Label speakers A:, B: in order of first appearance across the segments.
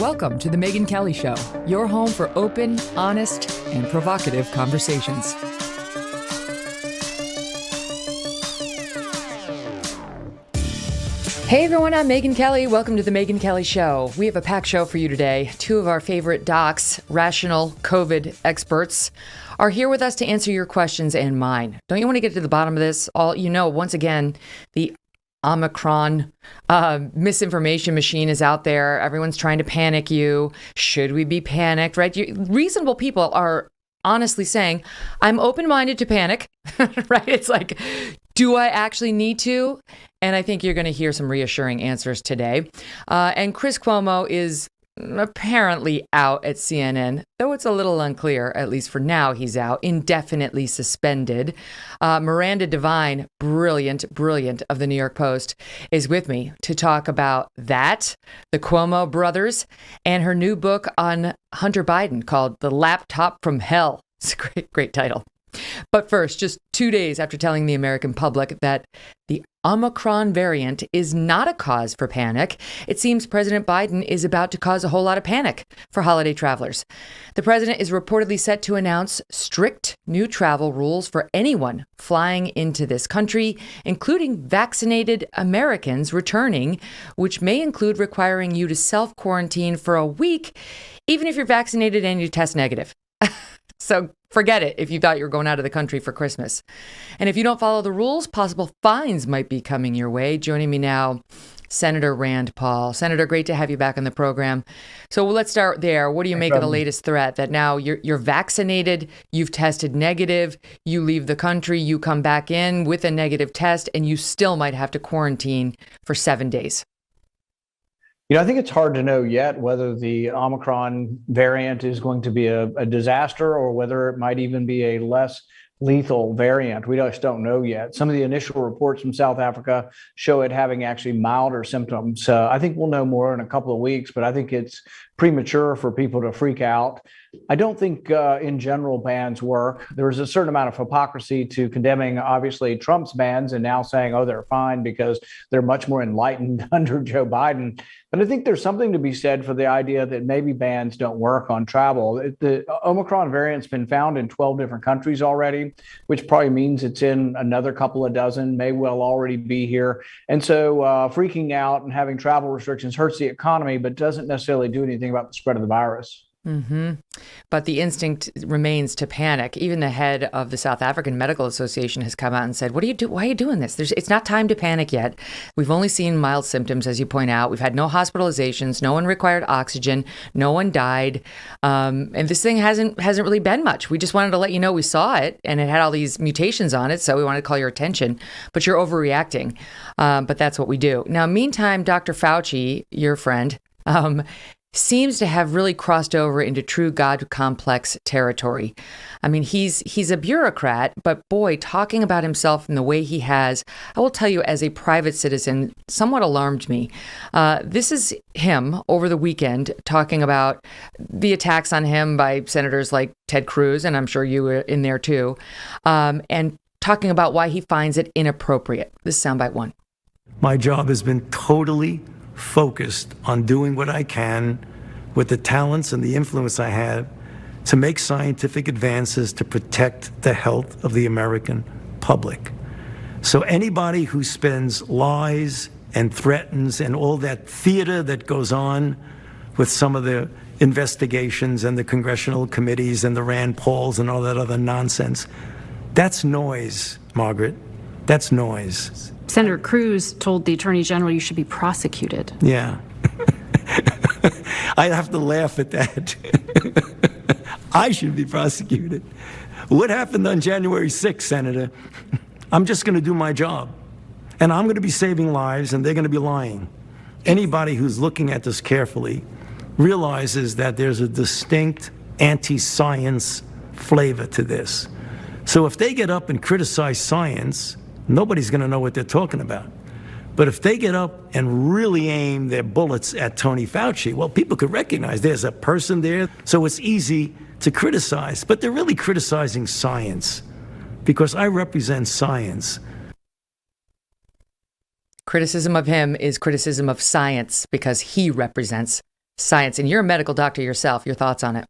A: Welcome to the Megyn Kelly Show, your home for open, honest, and provocative conversations. Hey everyone, I'm Megyn Kelly. Welcome to the Megyn Kelly Show. We have a packed show for you today. Two of our favorite docs, rational COVID experts, are here with us to answer your questions and mine. Don't you want to get to the bottom of this? Once again, the Omicron misinformation machine is out there. Everyone's trying to panic you. Should we be panicked, right? Reasonable people are honestly saying, I'm open-minded to panic, right? It's like, do I actually need to? And I think you're going to hear some reassuring answers today. And Chris Cuomo is apparently out at CNN, though it's a little unclear, at least for now, he's out, indefinitely suspended. Miranda Devine, brilliant of the New York Post, is with me to talk about that, the Cuomo brothers, and her new book on Hunter Biden called The Laptop from Hell. It's a great title. But first, just 2 days after telling the American public that the Omicron variant is not a cause for panic, it seems President Biden is about to cause a whole lot of panic for holiday travelers. The president is reportedly set to announce strict new travel rules for anyone flying into this country, including vaccinated Americans returning, which may include requiring you to self-quarantine for a week, even if you're vaccinated and you test negative. So forget it if you thought you were going out of the country for Christmas. And if you don't follow the rules, possible fines might be coming your way. Joining me now, Senator Rand Paul. Senator, great to have you back on the program. So let's start there. What do you make of the latest threat that now you're vaccinated, you've tested negative, you leave the country, you come back in with a negative test, and you still might have to quarantine for 7 days?
B: I think it's hard to know yet whether the Omicron variant is going to be a disaster or whether it might even be a less lethal variant. We just don't know yet. Some of the initial reports from South Africa show it having actually milder symptoms. I think we'll know more in a couple of weeks, but I think it's premature for people to freak out. I don't think in general bans work. There's a certain amount of hypocrisy to condemning, obviously, Trump's bans and now saying, oh, they're fine because they're much more enlightened under Joe Biden. But I think there's something to be said for the idea that maybe bans don't work on travel. The Omicron variant's been found in 12 different countries already, which probably means it's in another couple of dozen, may well already be here. And so freaking out and having travel restrictions hurts the economy, but doesn't necessarily do anything about the spread of the virus.
A: Mm-hmm. But the instinct remains to panic. Even the head of the South African Medical Association has come out and said, "What do you do? Why are you doing this? It's not time to panic yet. We've only seen mild symptoms, as you point out. We've had no hospitalizations. No one required oxygen. No one died. And this thing hasn't really been much. We just wanted to let you know we saw it, and it had all these mutations on it, so we wanted to call your attention. But you're overreacting. But that's what we do. Now, meantime, Dr. Fauci, your friend, seems to have really crossed over into true God complex territory. I mean, he's a bureaucrat, but boy, talking about himself in the way he has, I will tell you, as a private citizen, somewhat alarmed me. This is him over the weekend talking about the attacks on him by senators like Ted Cruz, and I'm sure you were in there too, and talking about why he finds it inappropriate. This is soundbite one.
C: My job has been totally focused on doing what I can with the talents and the influence I have to make scientific advances to protect the health of the American public. So anybody who spends lies and threatens and all that theater that goes on with some of the investigations and the congressional committees and the Rand Pauls and all that other nonsense, that's noise, Margaret. That's noise.
D: Senator Cruz told the Attorney General you should be prosecuted.
C: Yeah. I have to laugh at that. I should be prosecuted. What happened on January 6th, Senator? I'm just going to do my job. And I'm going to be saving lives, and they're going to be lying. Anybody who's looking at this carefully realizes that there's a distinct anti-science flavor to this. So if they get up and criticize science, nobody's going to know what they're talking about. But if they get up and really aim their bullets at Tony Fauci, well, people could recognize there's a person there, so it's easy to criticize. But they're really criticizing science because I represent science.
A: Criticism of him is criticism of science because he represents science? And you're a medical doctor yourself. Your thoughts on it?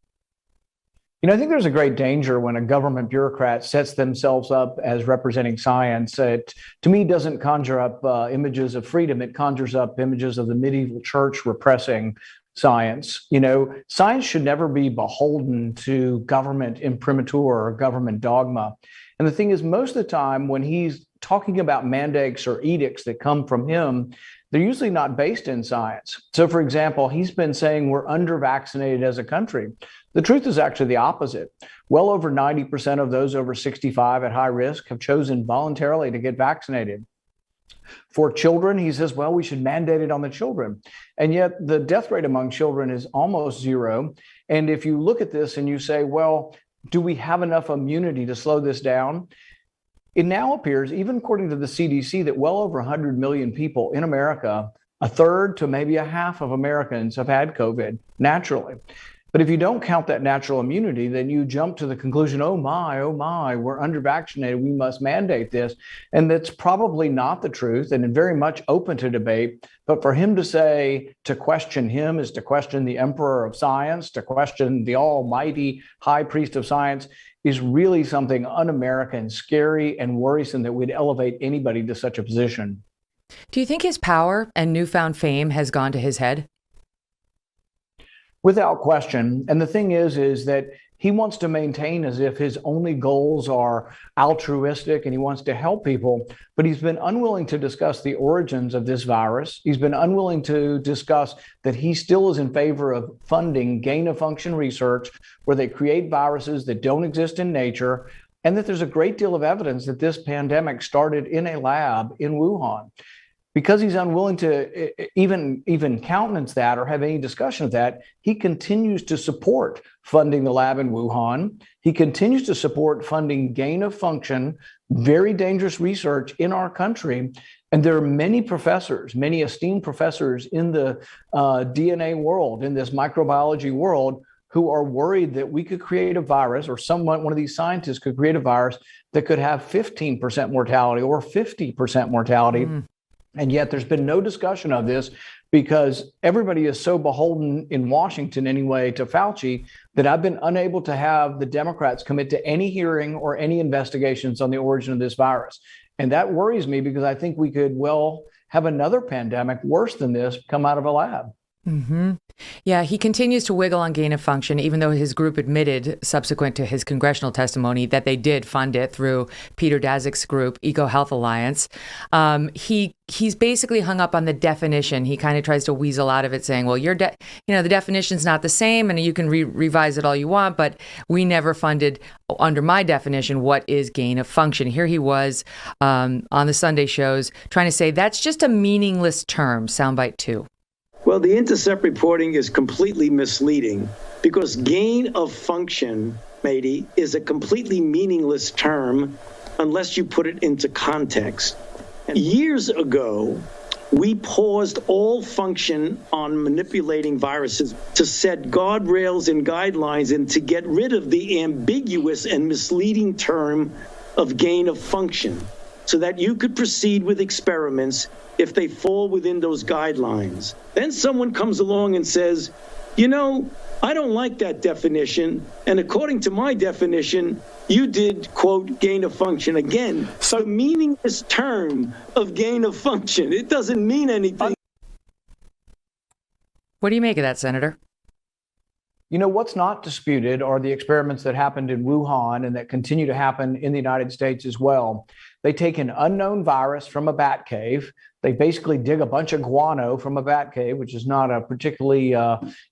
B: I think there's a great danger when a government bureaucrat sets themselves up as representing science. It, to me, doesn't conjure up images of freedom. It conjures up images of the medieval church repressing science. Science should never be beholden to government imprimatur or government dogma. And the thing is, most of the time when he's talking about mandates or edicts that come from him, they're usually not based in science. So, for example, he's been saying we're under-vaccinated as a country. The truth is actually the opposite. Well over 90% of those over 65 at high risk have chosen voluntarily to get vaccinated. For children, he says, well, we should mandate it on the children. And yet the death rate among children is almost zero. And if you look at this and you say, well, do we have enough immunity to slow this down? It now appears, even according to the CDC, that well over 100 million people in America, a third to maybe a half of Americans have had COVID naturally. But if you don't count that natural immunity, then you jump to the conclusion, oh my, we're under-vaccinated, we must mandate this. And that's probably not the truth and very much open to debate. But for him to say to question him is to question the emperor of science, to question the almighty high priest of science, is really something un-American, scary, and worrisome that we'd elevate anybody to such a position.
A: Do you think his power and newfound fame has gone to his head?
B: Without question. And the thing is that he wants to maintain as if his only goals are altruistic and he wants to help people, but he's been unwilling to discuss the origins of this virus. He's been unwilling to discuss that he still is in favor of funding gain-of-function research where they create viruses that don't exist in nature, and that there's a great deal of evidence that this pandemic started in a lab in Wuhan. Because he's unwilling to even countenance that or have any discussion of that, he continues to support funding the lab in Wuhan. He continues to support funding gain-of-function, very dangerous research in our country. And there are many professors, many esteemed professors in the DNA world, in this microbiology world, who are worried that we could create a virus, or one of these scientists could create a virus that could have 15% mortality or 50% mortality. And yet there's been no discussion of this because everybody is so beholden in Washington anyway to Fauci that I've been unable to have the Democrats commit to any hearing or any investigations on the origin of this virus. And that worries me because I think we could well have another pandemic worse than this come out of a lab.
A: Mm-hmm. Yeah, he continues to wiggle on gain of function, even though his group admitted, subsequent to his congressional testimony, that they did fund it through Peter Daszak's group, EcoHealth Alliance. He's basically hung up on the definition. He kind of tries to weasel out of it, saying, "Well, the definition's not the same, and you can revise it all you want, but we never funded under my definition what is gain of function." Here he was on the Sunday shows trying to say that's just a meaningless term. Soundbite 2.
E: Well, the Intercept reporting is completely misleading because gain of function, matey, is a completely meaningless term unless you put it into context. Years ago, we paused all function on manipulating viruses to set guardrails and guidelines and to get rid of the ambiguous and misleading term of gain of function so that you could proceed with experiments if they fall within those guidelines. Then someone comes along and says, I don't like that definition. And according to my definition, you did, quote, gain of function. Again, so the meaningless term of gain of function, it doesn't mean anything.
A: What do you make of that, Senator?
B: What's not disputed are the experiments that happened in Wuhan and that continue to happen in the United States as well. They take an unknown virus from a bat cave. They basically dig a bunch of guano from a bat cave, which is not a particularly,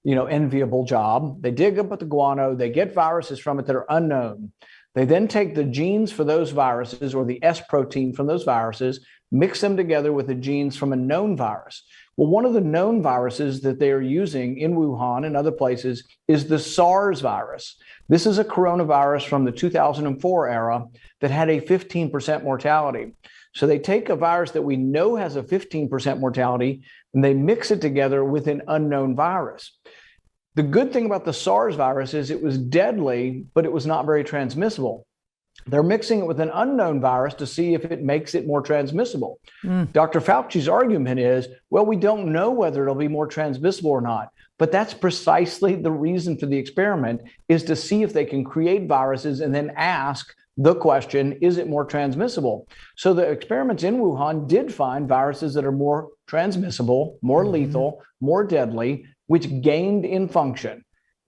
B: enviable job. They dig up the guano. They get viruses from it that are unknown. They then take the genes for those viruses or the S protein from those viruses, mix them together with the genes from a known virus. Well, one of the known viruses that they are using in Wuhan and other places is the SARS virus. This is a coronavirus from the 2004 era that had a 15% mortality. So they take a virus that we know has a 15% mortality and they mix it together with an unknown virus. The good thing about the SARS virus is it was deadly, but it was not very transmissible. They're mixing it with an unknown virus to see if it makes it more transmissible. Dr. Fauci's argument is, well, we don't know whether it'll be more transmissible or not. But that's precisely the reason for the experiment, is to see if they can create viruses and then ask the question, is it more transmissible? So the experiments in Wuhan did find viruses that are more transmissible, more lethal, more deadly, which gained in function.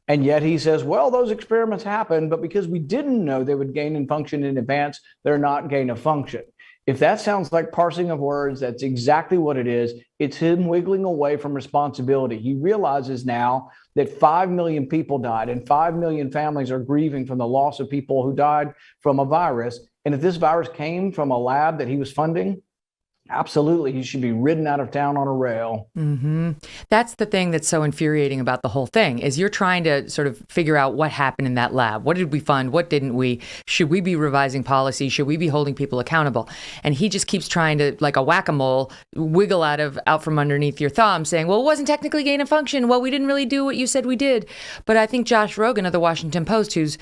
B: And yet he says, well, those experiments happened, but because we didn't know they would gain in function in advance, they're not gain of function. If that sounds like parsing of words, that's exactly what it is. It's him wiggling away from responsibility. He realizes now that 5 million people died and 5 million families are grieving from the loss of people who died from a virus. And if this virus came from a lab that he was funding, absolutely, he should be ridden out of town on a rail.
A: That's the thing that's so infuriating about the whole thing, is you're trying to sort of figure out what happened in that lab. What did we fund? What didn't we? Should we be revising policy? Should we be holding people accountable? And he just keeps trying to, like a whack-a-mole, wiggle out from underneath your thumb, saying, well, it wasn't technically gain of function. Well, we didn't really do what you said we did. But I think Josh Rogan of the Washington Post, he's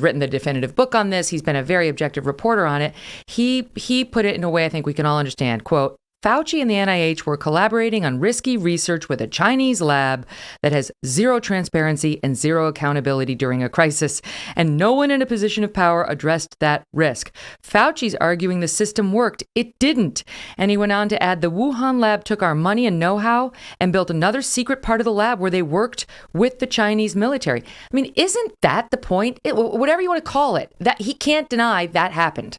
A: written the definitive book on this. He's been a very objective reporter on it. He put it in a way I think we can all understand. Quote, Fauci and the NIH were collaborating on risky research with a Chinese lab that has zero transparency and zero accountability during a crisis, and no one in a position of power addressed that risk. Fauci's arguing the system worked. It didn't. And he went on to add, the Wuhan lab took our money and know-how and built another secret part of the lab where they worked with the Chinese military. I mean, isn't that the point? Whatever you want to call it, that he can't deny that happened.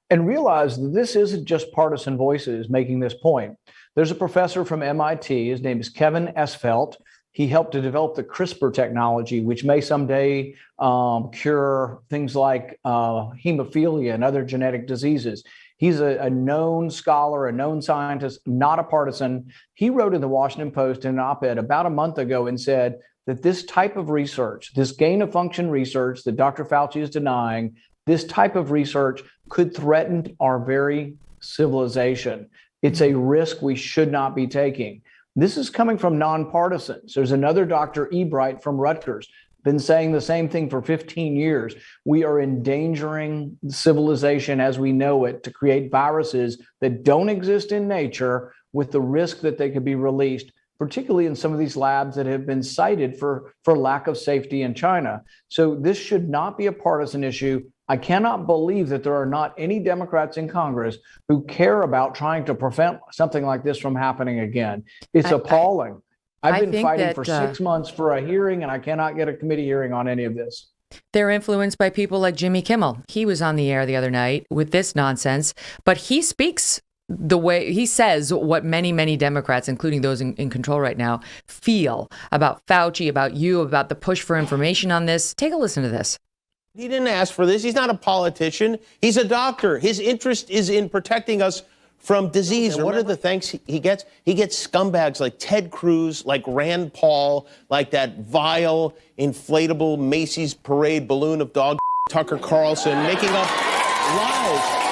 B: And realize that this isn't just partisan voices making this point. There's a professor from MIT, his name is Kevin Esfelt. He helped to develop the CRISPR technology, which may someday cure things like hemophilia and other genetic diseases. He's a known scholar, a known scientist, not a partisan. He wrote in the Washington Post in an op-ed about a month ago and said that this type of research, this gain of function research that Dr. Fauci is denying, this type of research could threaten our very civilization. It's a risk we should not be taking. This is coming from nonpartisans. There's another Dr. Ebright from Rutgers, been saying the same thing for 15 years. We are endangering civilization as we know it to create viruses that don't exist in nature, with the risk that they could be released, particularly in some of these labs that have been cited for lack of safety in China. So this should not be a partisan issue. I cannot believe that there are not any Democrats in Congress who care about trying to prevent something like this from happening again. It's appalling. I've been fighting for 6 months for a hearing, and I cannot get a committee hearing on any of this.
A: They're influenced by people like Jimmy Kimmel. He was on the air the other night with this nonsense, but he speaks the way he says what many, many Democrats, including those in control right now, feel about Fauci, about you, about the push for information on this. Take a listen to this.
F: He didn't ask for this. He's not a politician. He's a doctor. His interest is in protecting us from disease. And what are the thanks he gets? He gets scumbags like Ted Cruz, like Rand Paul, like that vile, inflatable Macy's parade balloon of dog Tucker Carlson, making up lies.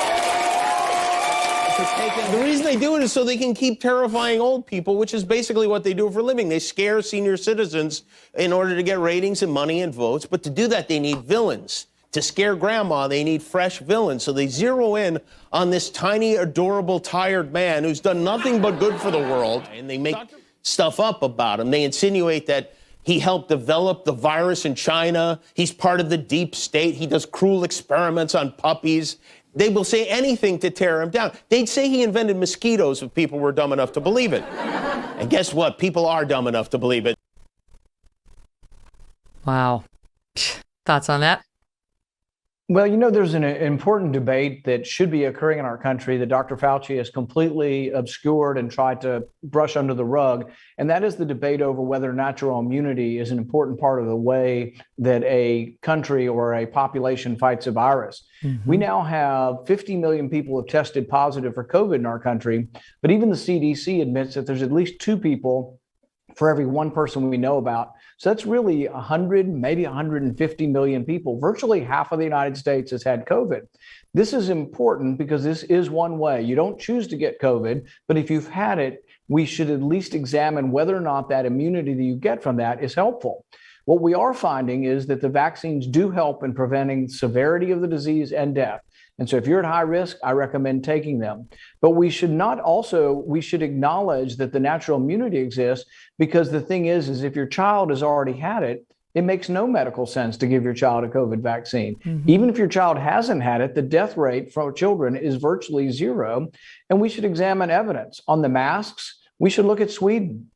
F: The reason they do it is so they can keep terrifying old people, which is basically what they do for a living. They scare senior citizens in order to get ratings and money and votes. But to do that, they need villains. To scare grandma, they need fresh villains. So they zero in on this tiny, adorable, tired man who's done nothing but good for the world. And they make stuff up about him. They insinuate that he helped develop the virus in China. He's part of the deep state. He does cruel experiments on puppies. They will say anything to tear him down. They'd say he invented mosquitoes if people were dumb enough to believe it. And guess what? People are dumb enough to believe it.
A: Wow. Thoughts on that?
B: Well, you know, there's an important debate that should be occurring in our country that Dr. Fauci has completely obscured and tried to brush under the rug. And that is the debate over whether natural immunity is an important part of the way that a country or a population fights a virus. Mm-hmm. We now have 50 million people who have tested positive for COVID in our country, but even the CDC admits that there's at least 2 people for every 1 person we know about. So that's really 100, maybe 150 million people. Virtually half of the United States has had COVID. This is important because this is one way. You don't choose to get COVID, but if you've had it, we should at least examine whether or not that immunity that you get from that is helpful. What we are finding is that the vaccines do help in preventing severity of the disease and death. And so if you're at high risk, I recommend taking them. But we should acknowledge that the natural immunity exists, because the thing is if your child has already had it, it makes no medical sense to give your child a COVID vaccine. Mm-hmm. Even if your child hasn't had it, the death rate for children is virtually zero. And we should examine evidence. On the masks, we should look at Sweden.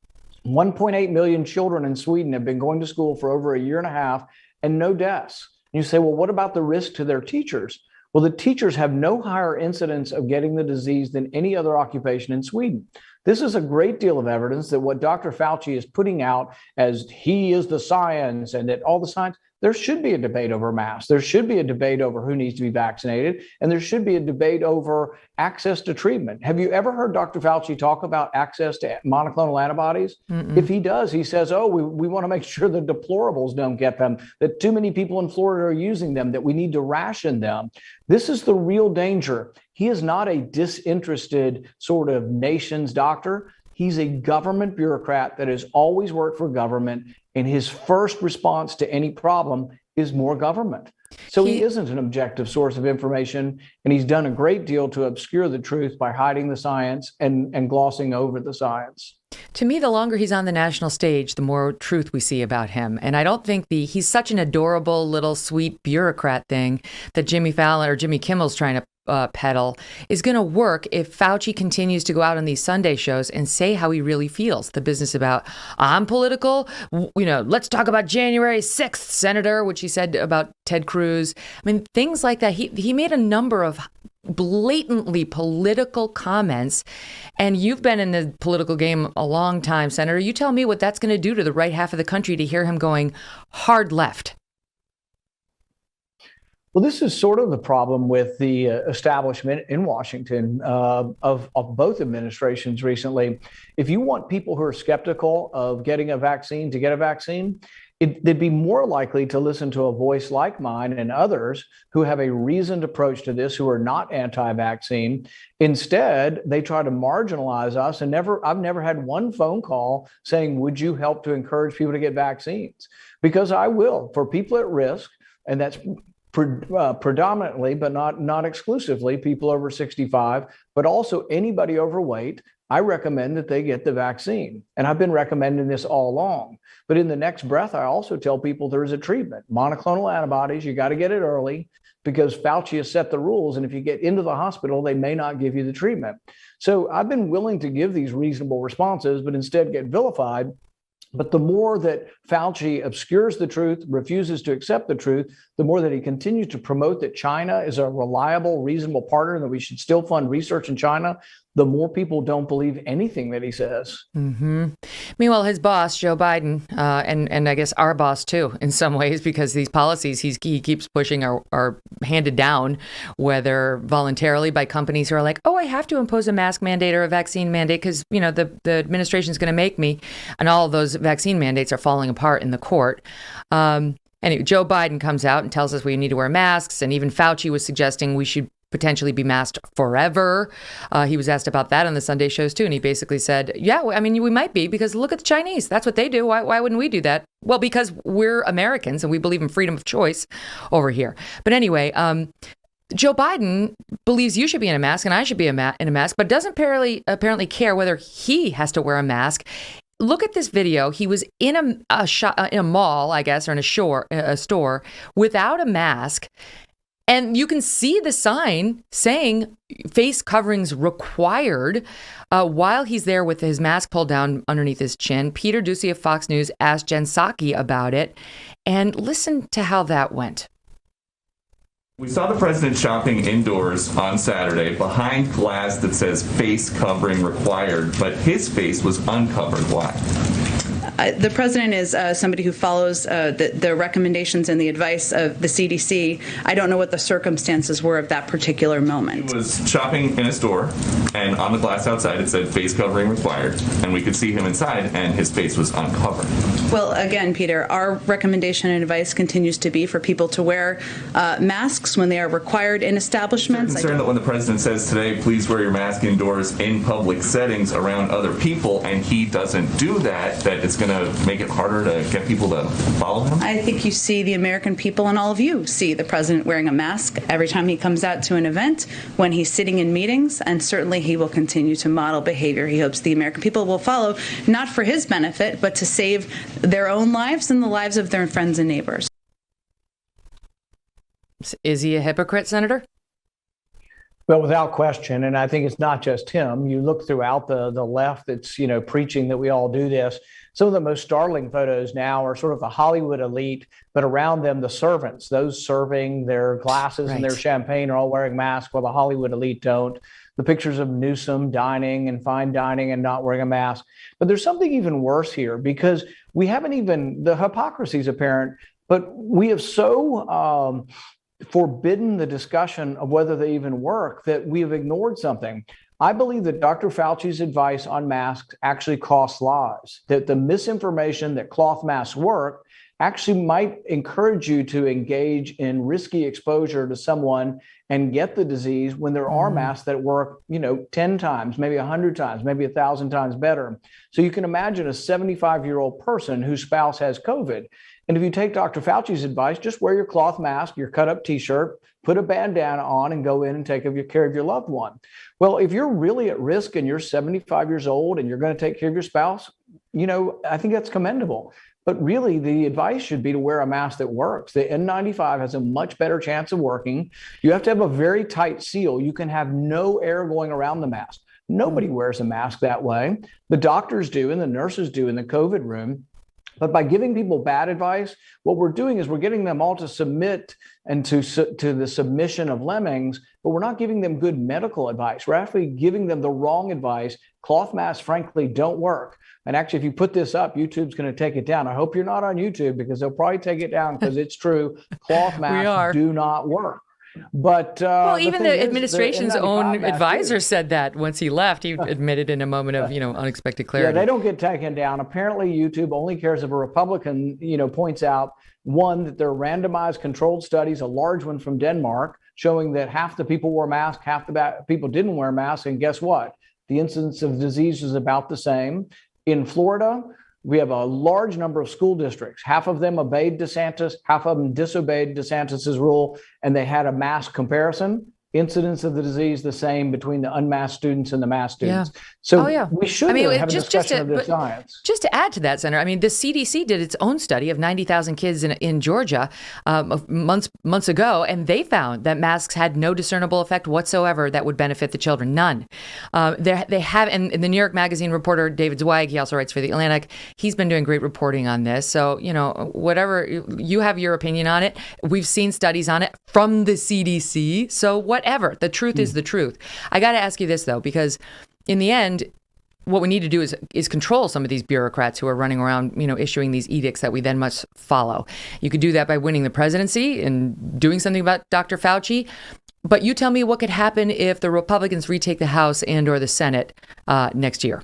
B: 1.8 million children in Sweden have been going to school for over a year and a half and no deaths. And you say, well, what about the risk to their teachers? Well, the teachers have no higher incidence of getting the disease than any other occupation in Sweden. This is a great deal of evidence that what Dr. Fauci is putting out as he is the science and that all the science, there should be a debate over masks. There should be a debate over who needs to be vaccinated. And there should be a debate over access to treatment. Have you ever heard Dr. Fauci talk about access to monoclonal antibodies? Mm-mm. If he does, he says, we want to make sure the deplorables don't get them, that too many people in Florida are using them, that we need to ration them. This is the real danger. He is not a disinterested sort of nation's doctor. He's a government bureaucrat that has always worked for government, and his first response to any problem is more government. So he isn't an objective source of information, and he's done a great deal to obscure the truth by hiding the science and glossing over the science.
A: To me, the longer he's on the national stage, the more truth we see about him. And I don't think he's such an adorable little sweet bureaucrat thing that Jimmy Fallon or Jimmy Kimmel's trying to peddle is going to work if Fauci continues to go out on these Sunday shows and say how he really feels. The business about, I'm political, let's talk about January 6th, Senator, which he said about Ted Cruz. I mean, things like that. He made a number of blatantly political comments, and you've been in the political game a long time, Senator. You tell me what that's going to do to the right half of the country to hear him going hard left.
B: Well, this is sort of the problem with the establishment in Washington of both administrations recently. If you want people who are skeptical of getting a vaccine to get a vaccine, they'd be more likely to listen to a voice like mine and others who have a reasoned approach to this, who are not anti-vaccine. Instead, they try to marginalize us. And I've never had one phone call saying, would you help to encourage people to get vaccines? Because I will. For people at risk, and that's predominantly, but not exclusively, people over 65, but also anybody overweight, I recommend that they get the vaccine. And I've been recommending this all along. But in the next breath, I also tell people there is a treatment. Monoclonal antibodies, you got to get it early because Fauci has set the rules. And if you get into the hospital, they may not give you the treatment. So I've been willing to give these reasonable responses, but instead get vilified. But the more that Fauci obscures the truth, refuses to accept the truth, the more that he continues to promote that China is a reliable, reasonable partner and that we should still fund research in China, the more people don't believe anything that he says. Mm-hmm.
A: Meanwhile, his boss, Joe Biden, and I guess our boss too, in some ways, because these policies he keeps pushing are handed down, whether voluntarily by companies who are like, I have to impose a mask mandate or a vaccine mandate because, the administration is going to make me. And all of those vaccine mandates are falling apart in the court. Anyway, Joe Biden comes out and tells us we need to wear masks. And even Fauci was suggesting we should potentially be masked forever. He was asked about that on the Sunday shows too. And he basically said, we might be, because look at the Chinese. That's what they do. Why wouldn't we do that? Well, because we're Americans and we believe in freedom of choice over here. But anyway, Joe Biden believes you should be in a mask and I should be in a mask, but doesn't apparently care whether he has to wear a mask. Look at this video. He was in a mall, I guess, or in a store without a mask. And you can see the sign saying face coverings required while he's there with his mask pulled down underneath his chin. Peter Doocy of Fox News asked Jen Psaki about it. And listen to how that went.
G: We saw the president shopping indoors on Saturday behind glass that says face covering required, but his face was uncovered. Why?
H: The president is somebody who follows the recommendations and the advice of the CDC. I don't know what the circumstances were of that particular moment.
G: He was shopping in a store, and on the glass outside it said face covering required, and we could see him inside, and his face was uncovered.
H: Well, again, Peter, our recommendation and advice continues to be for people to wear masks when they are required in establishments.
G: I'm concerned that when the president says today, please wear your mask indoors in public settings around other people, and he doesn't do that, that it's going going to make it harder to get people to follow him?
H: I think you see the American people, and all of you see the president wearing a mask every time he comes out to an event, when he's sitting in meetings, and certainly he will continue to model behavior he hopes the American people will follow, not for his benefit, but to save their own lives and the lives of their friends and neighbors.
A: Is he a hypocrite, Senator?
B: Well, without question, and I think it's not just him. You look throughout the left that's, preaching that we all do this. Some of the most startling photos now are sort of the Hollywood elite, but around them, the servants, those serving their glasses and their champagne are all wearing masks while the Hollywood elite don't. The pictures of Newsom dining and fine dining and not wearing a mask. But there's something even worse here, because we haven't even, the hypocrisy is apparent, but we have so forbidden the discussion of whether they even work that we have ignored something. I believe that Dr. Fauci's advice on masks actually costs lives, that the misinformation that cloth masks work actually might encourage you to engage in risky exposure to someone and get the disease when there are masks that work, 10 times, maybe 100 times, maybe 1,000 times better. So you can imagine a 75-year-old person whose spouse has COVID. And if you take Dr. Fauci's advice, just wear your cloth mask, your cut up t-shirt, put a bandana on and go in and take care of your loved one. Well, if you're really at risk and you're 75 years old and you're going to take care of your spouse, I think that's commendable. But really, the advice should be to wear a mask that works. The N95 has a much better chance of working. You have to have a very tight seal. You can have no air going around the mask. Nobody wears a mask that way. The doctors do and the nurses do in the COVID room. But by giving people bad advice, what we're doing is we're getting them all to submit and to the submission of lemmings, but we're not giving them good medical advice. We're actually giving them the wrong advice. Cloth masks, frankly, don't work. And actually, if you put this up, YouTube's going to take it down. I hope you're not on YouTube, because they'll probably take it down, because it's true. Cloth masks do not work. But
A: even the administration's own advisor said that once he left. He admitted in a moment of unexpected clarity.
B: Yeah, they don't get taken down. Apparently, YouTube only cares if a Republican points out, one, that there are randomized controlled studies, a large one from Denmark, showing that half the people wore masks, half the people didn't wear masks, and guess what? The incidence of disease is about the same. In Florida, we have a large number of school districts. Half of them obeyed DeSantis, half of them disobeyed DeSantis's rule, and they had a mask comparison. Incidence of the disease the same between the unmasked students and the masked students. So we should have a discussion of the science.
A: Just to add to that, Senator, the CDC did its own study of 90,000 kids in Georgia months ago, and they found that masks had no discernible effect whatsoever that would benefit the children. None. They have, and the New York Magazine reporter David Zweig, he also writes for The Atlantic, he's been doing great reporting on this. So, whatever, you have your opinion on it. We've seen studies on it from the CDC. So whatever. The truth is the truth. I got to ask you this, though, because in the end, what we need to do is control some of these bureaucrats who are running around, issuing these edicts that we then must follow. You could do that by winning the presidency and doing something about Dr. Fauci. But you tell me what could happen if the Republicans retake the House and or the Senate next year.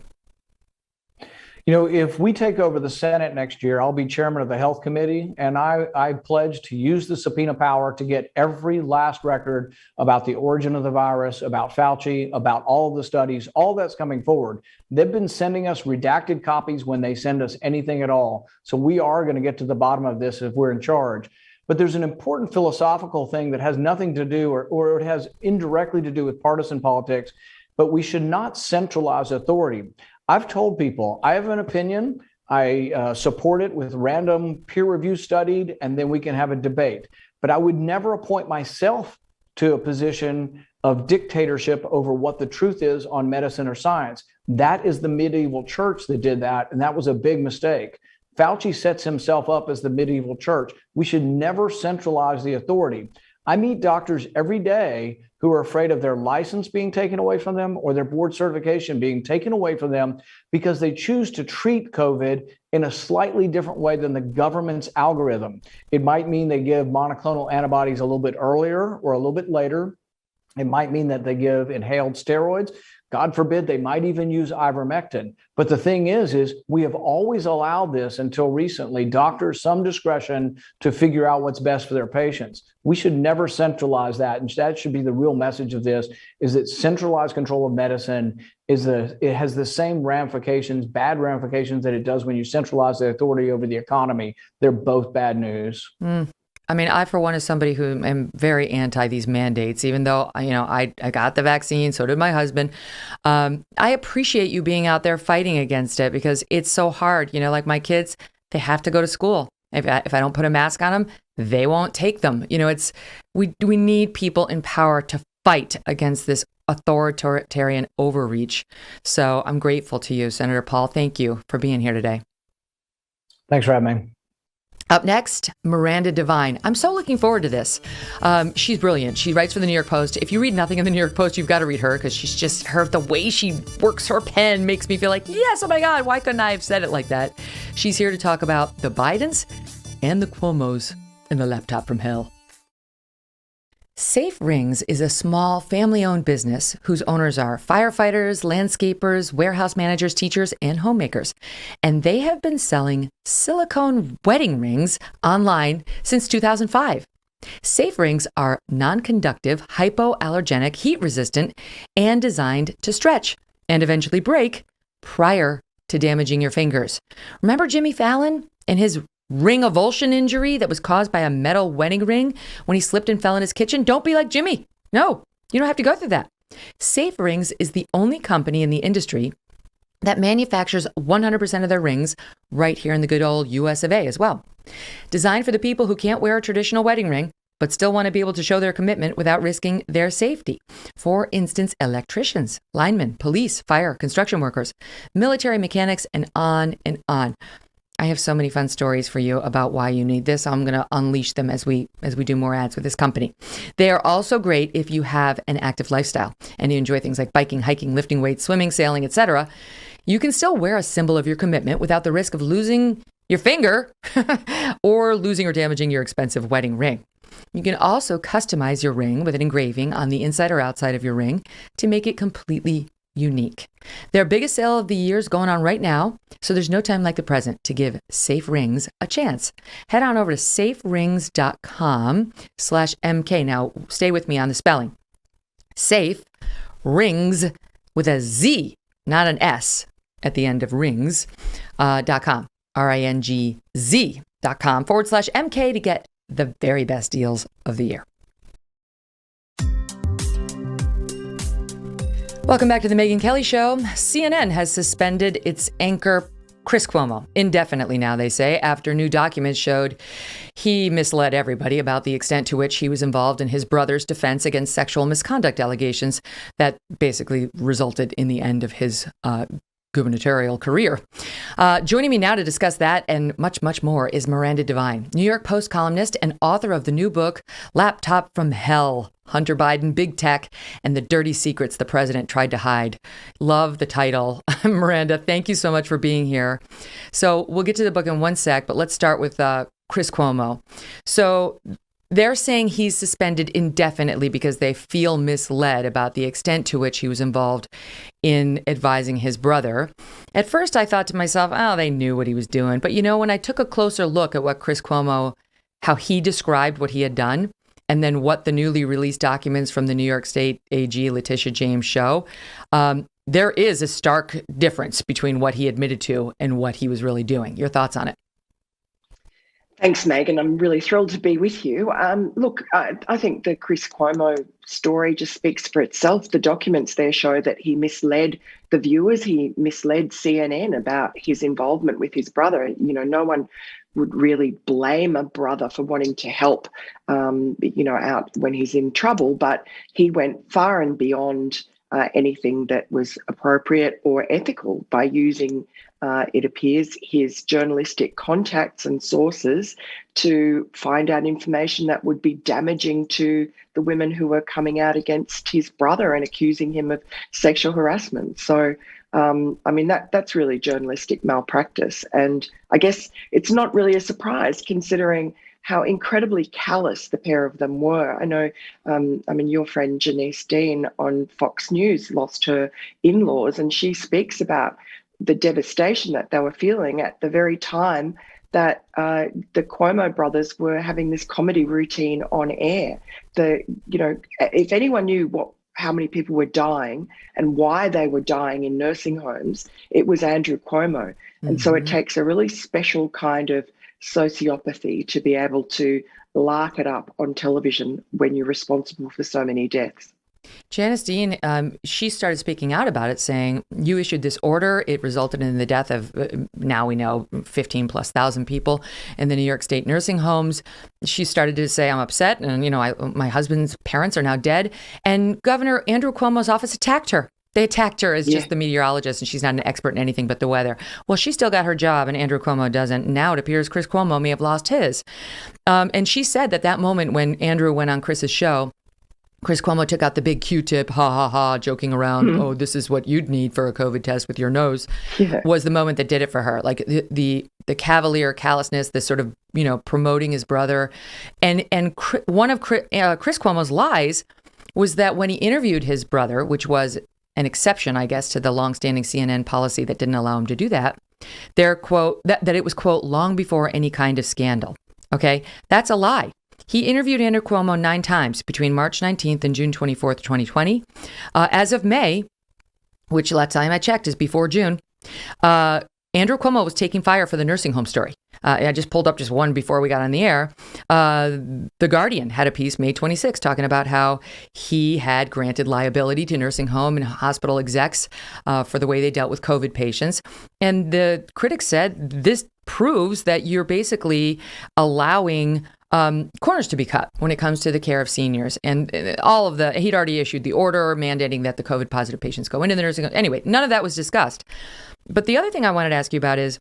B: If we take over the Senate next year, I'll be chairman of the Health Committee, and I pledge to use the subpoena power to get every last record about the origin of the virus, about Fauci, about all of the studies, all that's coming forward. They've been sending us redacted copies when they send us anything at all. So we are going to get to the bottom of this if we're in charge. But there's an important philosophical thing that has nothing to do, or it has indirectly to do with partisan politics, but we should not centralize authority. I've told people I have an opinion. I support it with random peer review studied, and then we can have a debate. But I would never appoint myself to a position of dictatorship over what the truth is on medicine or science. That is the medieval church that did that, and that was a big mistake. Fauci sets himself up as the medieval church. We should never centralize the authority. I meet doctors every day who are afraid of their license being taken away from them or their board certification being taken away from them because they choose to treat COVID in a slightly different way than the government's algorithm. It might mean they give monoclonal antibodies a little bit earlier or a little bit later. It might mean that they give inhaled steroids. God forbid, they might even use ivermectin. But the thing is we have always allowed this until recently, doctors some discretion to figure out what's best for their patients. We should never centralize that. And that should be the real message of this, is that centralized control of medicine it has the same ramifications, bad ramifications, that it does when you centralize the authority over the economy. They're both bad news.
A: I mean, I, for one, is somebody who am very anti these mandates, even though, I got the vaccine. So did my husband. I appreciate you being out there fighting against it, because it's so hard. Like my kids, they have to go to school. If I don't put a mask on them, they won't take them. We need people in power to fight against this authoritarian overreach. So I'm grateful to you, Senator Paul. Thank you for being here today.
B: Thanks for having me.
A: Up next, Miranda Devine. I'm so looking forward to this. She's brilliant. She writes for the New York Post. If you read nothing in the New York Post, you've got to read her, because she's just, the way she works her pen makes me feel like, yes, oh my God, why couldn't I have said it like that? She's here to talk about the Bidens and the Cuomos and the laptop from hell. Safe Rings is a small family-owned business whose owners are firefighters, landscapers, warehouse managers, teachers, and homemakers. And they have been selling silicone wedding rings online since 2005. Safe Rings are non-conductive, hypoallergenic, heat-resistant, and designed to stretch and eventually break prior to damaging your fingers. Remember Jimmy Fallon and his ring avulsion injury that was caused by a metal wedding ring when he slipped and fell in his kitchen? Don't be like Jimmy. No, you don't have to go through that. Safe Rings is the only company in the industry that manufactures 100% of their rings right here in the good old US of A as well. Designed for the people who can't wear a traditional wedding ring, but still want to be able to show their commitment without risking their safety. For instance, electricians, linemen, police, fire, construction workers, military mechanics, and on and on. I have so many fun stories for you about why you need this. I'm going to unleash them as we do more ads with this company. They are also great if you have an active lifestyle and you enjoy things like biking, hiking, lifting weights, swimming, sailing, etc. You can still wear a symbol of your commitment without the risk of losing your finger or losing or damaging your expensive wedding ring. You can also customize your ring with an engraving on the inside or outside of your ring to make it completely unique. Their biggest sale of the year is going on right now, so there's no time like the present to give Safe Rings a chance. Head on over to saferings.com/MK. Now, stay with me on the spelling. Safe Rings with a Z, not an S at the end of rings, .com, RINGZ.com/MK to get the very best deals of the year. Welcome back to the Megyn Kelly Show. CNN has suspended its anchor, Chris Cuomo, indefinitely now, they say, after new documents showed he misled everybody about the extent to which he was involved in his brother's defense against sexual misconduct allegations that basically resulted in the end of his gubernatorial career. Joining me now to discuss that and much, much more is Miranda Devine, New York Post columnist and author of the new book, Laptop from Hell, Hunter Biden, Big Tech, and the Dirty Secrets the President Tried to Hide. Love the title. Miranda, thank you so much for being here. So we'll get to the book in one sec, but let's start with Chris Cuomo. So they're saying he's suspended indefinitely because they feel misled about the extent to which he was involved in advising his brother. At first, I thought to myself, oh, they knew what he was doing. But, when I took a closer look at what Chris Cuomo, how he described what he had done, and then what the newly released documents from the New York State AG, Letitia James, show, there is a stark difference between what he admitted to and what he was really doing. Your thoughts on it?
I: Thanks, Megan. I'm really thrilled to be with you. Look, I think the Chris Cuomo story just speaks for itself. The documents there show that he misled the viewers. He misled CNN about his involvement with his brother. No one would really blame a brother for wanting to help, out when he's in trouble. But he went far and beyond anything that was appropriate or ethical by using, it appears, his journalistic contacts and sources to find out information that would be damaging to the women who were coming out against his brother and accusing him of sexual harassment. So, that's really journalistic malpractice. And I guess it's not really a surprise considering how incredibly callous the pair of them were. I know, your friend Janice Dean on Fox News lost her in-laws, and she speaks about the devastation that they were feeling at the very time that the Cuomo brothers were having this comedy routine on air. If anyone knew how many people were dying and why they were dying in nursing homes, it was Andrew Cuomo. Mm-hmm. And so it takes a really special kind of sociopathy to be able to lark it up on television when you're responsible for so many deaths.
A: Janice Dean, she started speaking out about it, saying, you issued this order. It resulted in the death of, now we know, 15,000+ people in the New York State nursing homes. She started to say, I'm upset. And, my husband's parents are now dead. And Governor Andrew Cuomo's office attacked her. They attacked her as just the meteorologist, and she's not an expert in anything but the weather. Well, she still got her job, and Andrew Cuomo doesn't. Now it appears Chris Cuomo may have lost his. And she said that moment when Andrew went on Chris's show, Chris Cuomo took out the big Q-tip, ha, ha, ha, joking around, oh, this is what you'd need for a COVID test with your nose, was the moment that did it for her. Like the cavalier callousness, the sort of, promoting his brother. And one of Chris Cuomo's lies was that when he interviewed his brother, which was an exception, I guess, to the longstanding CNN policy that didn't allow him to do that, their quote, that it was, quote, long before any kind of scandal. Okay, that's a lie. He interviewed Andrew Cuomo 9 times between March 19th and June 24th, 2020. As of May, which last time I checked is before June, Andrew Cuomo was taking fire for the nursing home story. I just pulled up just one before we got on the air. The Guardian had a piece May 26 talking about how he had granted liability to nursing home and hospital execs for the way they dealt with COVID patients. And the critics said this proves that you're basically allowing corners to be cut when it comes to the care of seniors. And he'd already issued the order mandating that the COVID positive patients go into the nursing home. Anyway, none of that was discussed. But the other thing I wanted to ask you about is,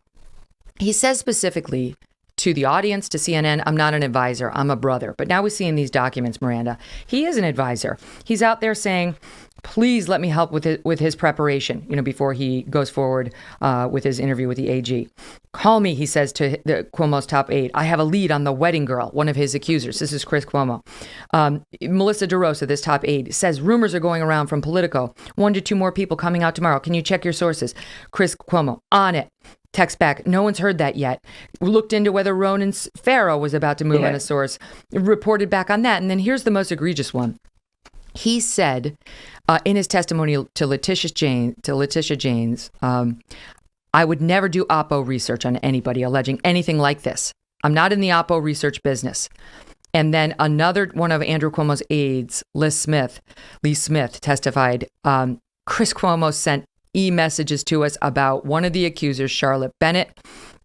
A: he says specifically to the audience, to CNN, I'm not an advisor, I'm a brother. But now we see in these documents, Miranda, he is an advisor. He's out there saying, please let me help with his preparation, before he goes forward with his interview with the AG. Call me, he says to Cuomo's top aide. I have a lead on the wedding girl, one of his accusers. This is Chris Cuomo. Melissa DeRosa, this top aide, says rumors are going around from Politico. 1 to 2 more people coming out tomorrow. Can you check your sources? Chris Cuomo, on it. Text back, no one's heard that yet. We looked into whether Ronan Farrow was about to move on a source. Reported back on that. And then here's the most egregious one. He said in his testimony to Letitia James, I would never do Oppo research on anybody alleging anything like this. I'm not in the Oppo research business. And then another one of Andrew Cuomo's aides, Lee Smith, testified, Chris Cuomo sent e-messages to us about one of the accusers, Charlotte Bennett,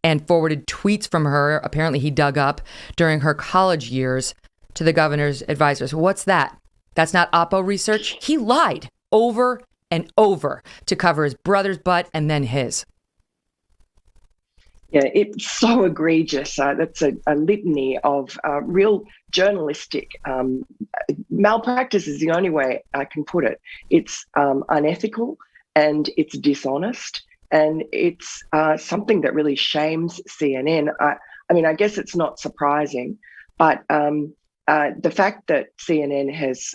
A: and forwarded tweets from her. Apparently he dug up during her college years to the governor's advisors. What's that? That's not Oppo research. He lied over and over to cover his brother's butt and then his.
I: Yeah, it's so egregious. That's a litany of real journalistic malpractice is the only way I can put it. It's unethical and it's dishonest, and it's something that really shames CNN. I guess it's not surprising, but the fact that CNN has,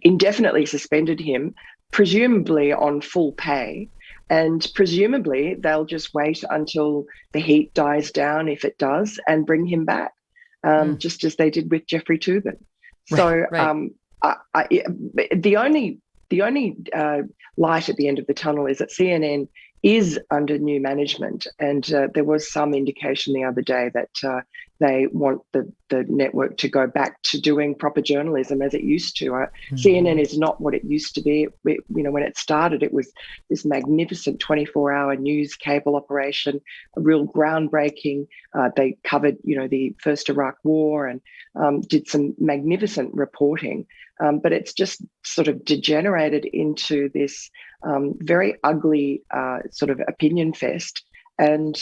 I: indefinitely suspended him, presumably on full pay, and presumably they'll just wait until the heat dies down, if it does, and bring him back, just as they did with Jeffrey Toobin. So the only light at the end of the tunnel is that CNN is under new management, and there was some indication the other day that they want the network to go back to doing proper journalism as it used to. CNN is not what it used to be. When it started, it was this magnificent 24-hour news cable operation, a real groundbreaking. They covered, the first Iraq War and did some magnificent reporting. But it's just sort of degenerated into this very ugly sort of opinion fest and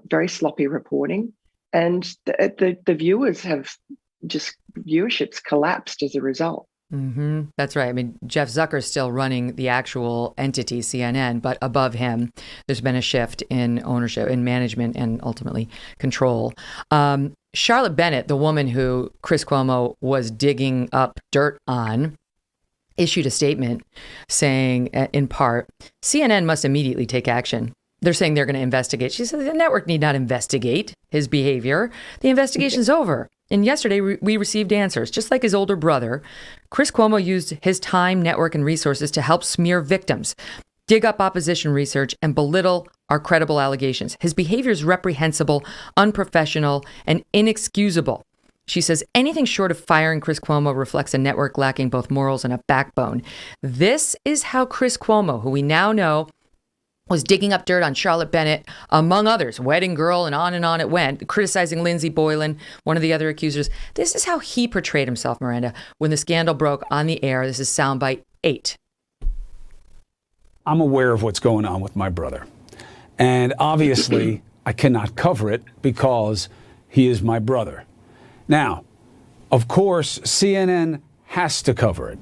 I: very sloppy reporting. And the viewers have viewership's collapsed as a result.
A: Mm-hmm. That's right. I mean, Jeff Zucker's still running the actual entity, CNN, but above him, there's been a shift in ownership, in management, and ultimately control. Charlotte Bennett, the woman who Chris Cuomo was digging up dirt on, issued a statement saying, in part, CNN must immediately take action. They're saying they're going to investigate. She said the network need not investigate his behavior. The investigation's over. And yesterday we received answers. Just like his older brother, Chris Cuomo used his time, network, and resources to help smear victims, dig up opposition research, and belittle our credible allegations. His behavior is reprehensible, unprofessional, and inexcusable. She says anything short of firing Chris Cuomo reflects a network lacking both morals and a backbone. This is how Chris Cuomo, who we now know was digging up dirt on Charlotte Bennett, among others, Wedding Girl, and on it went, criticizing Lindsey Boylan, one of the other accusers. This is how he portrayed himself, Miranda, when the scandal broke on the air. This is soundbite 8.
J: I'm aware of what's going on with my brother. And obviously, I cannot cover it because he is my brother. Now, of course, CNN has to cover it.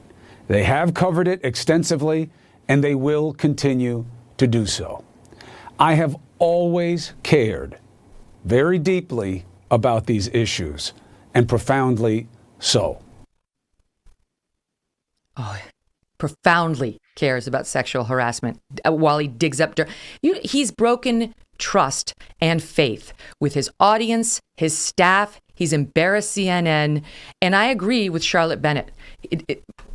J: They have covered it extensively, and they will continue to do so. I have always cared very deeply about these issues, and profoundly so.
A: Oh, profoundly cares about sexual harassment while he digs up dirt. He's broken trust and faith with his audience, his staff. He's embarrassed CNN. And I agree with Charlotte Bennett.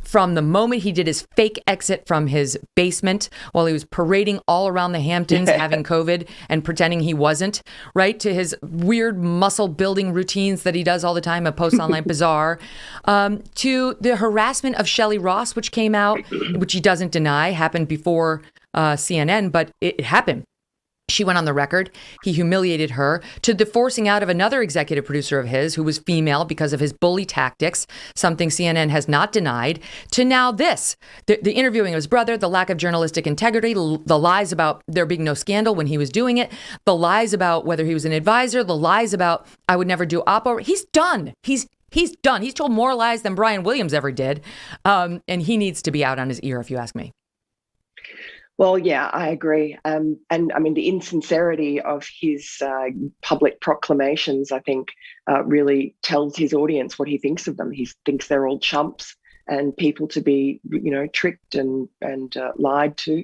A: From the moment he did his fake exit from his basement while he was parading all around the Hamptons having COVID and pretending he wasn't, right, to his weird muscle building routines that he does all the time at Post Online Bazaar, to the harassment of Shelley Ross, which came out, which he doesn't deny, happened before CNN, but it happened. She went on the record. He humiliated her, to the forcing out of another executive producer of his who was female because of his bully tactics, something CNN has not denied, to now this, the interviewing of his brother, the lack of journalistic integrity, the lies about there being no scandal when he was doing it, the lies about whether he was an advisor, the lies about I would never do Oppo. He's done. He's done. He's told more lies than Brian Williams ever did. And he needs to be out on his ear, if you ask me.
I: Well, yeah, I agree. And I mean, the insincerity of his public proclamations, I think, really tells his audience what he thinks of them. He thinks they're all chumps and people to be, tricked and lied to.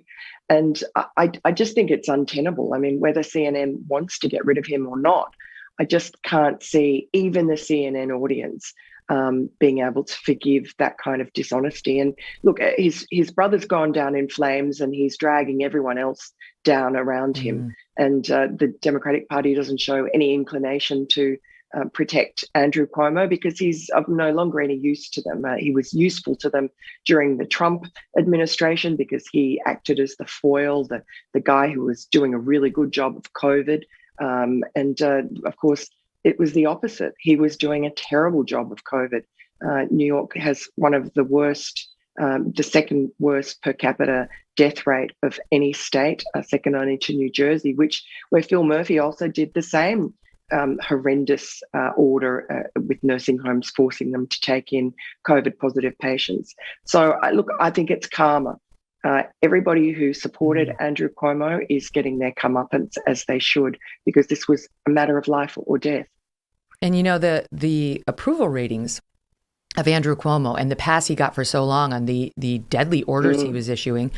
I: And I just think it's untenable. I mean, whether CNN wants to get rid of him or not, I just can't see even the CNN audience being able to forgive that kind of dishonesty. And look, his brother's gone down in flames and he's dragging everyone else down around him. And the Democratic Party doesn't show any inclination to protect Andrew Cuomo because he's of no longer any use to them. He was useful to them during the Trump administration because he acted as the foil, the guy who was doing a really good job of COVID. Of course, it was the opposite. He was doing a terrible job of COVID. New York has one of the worst, the second worst per capita death rate of any state, second only to New Jersey, where Phil Murphy also did the same horrendous order with nursing homes, forcing them to take in COVID positive patients. So I think it's karma. Everybody who supported Andrew Cuomo is getting their comeuppance as they should, because this was a matter of life or death.
A: And the approval ratings of Andrew Cuomo and the pass he got for so long on the deadly orders he was issuing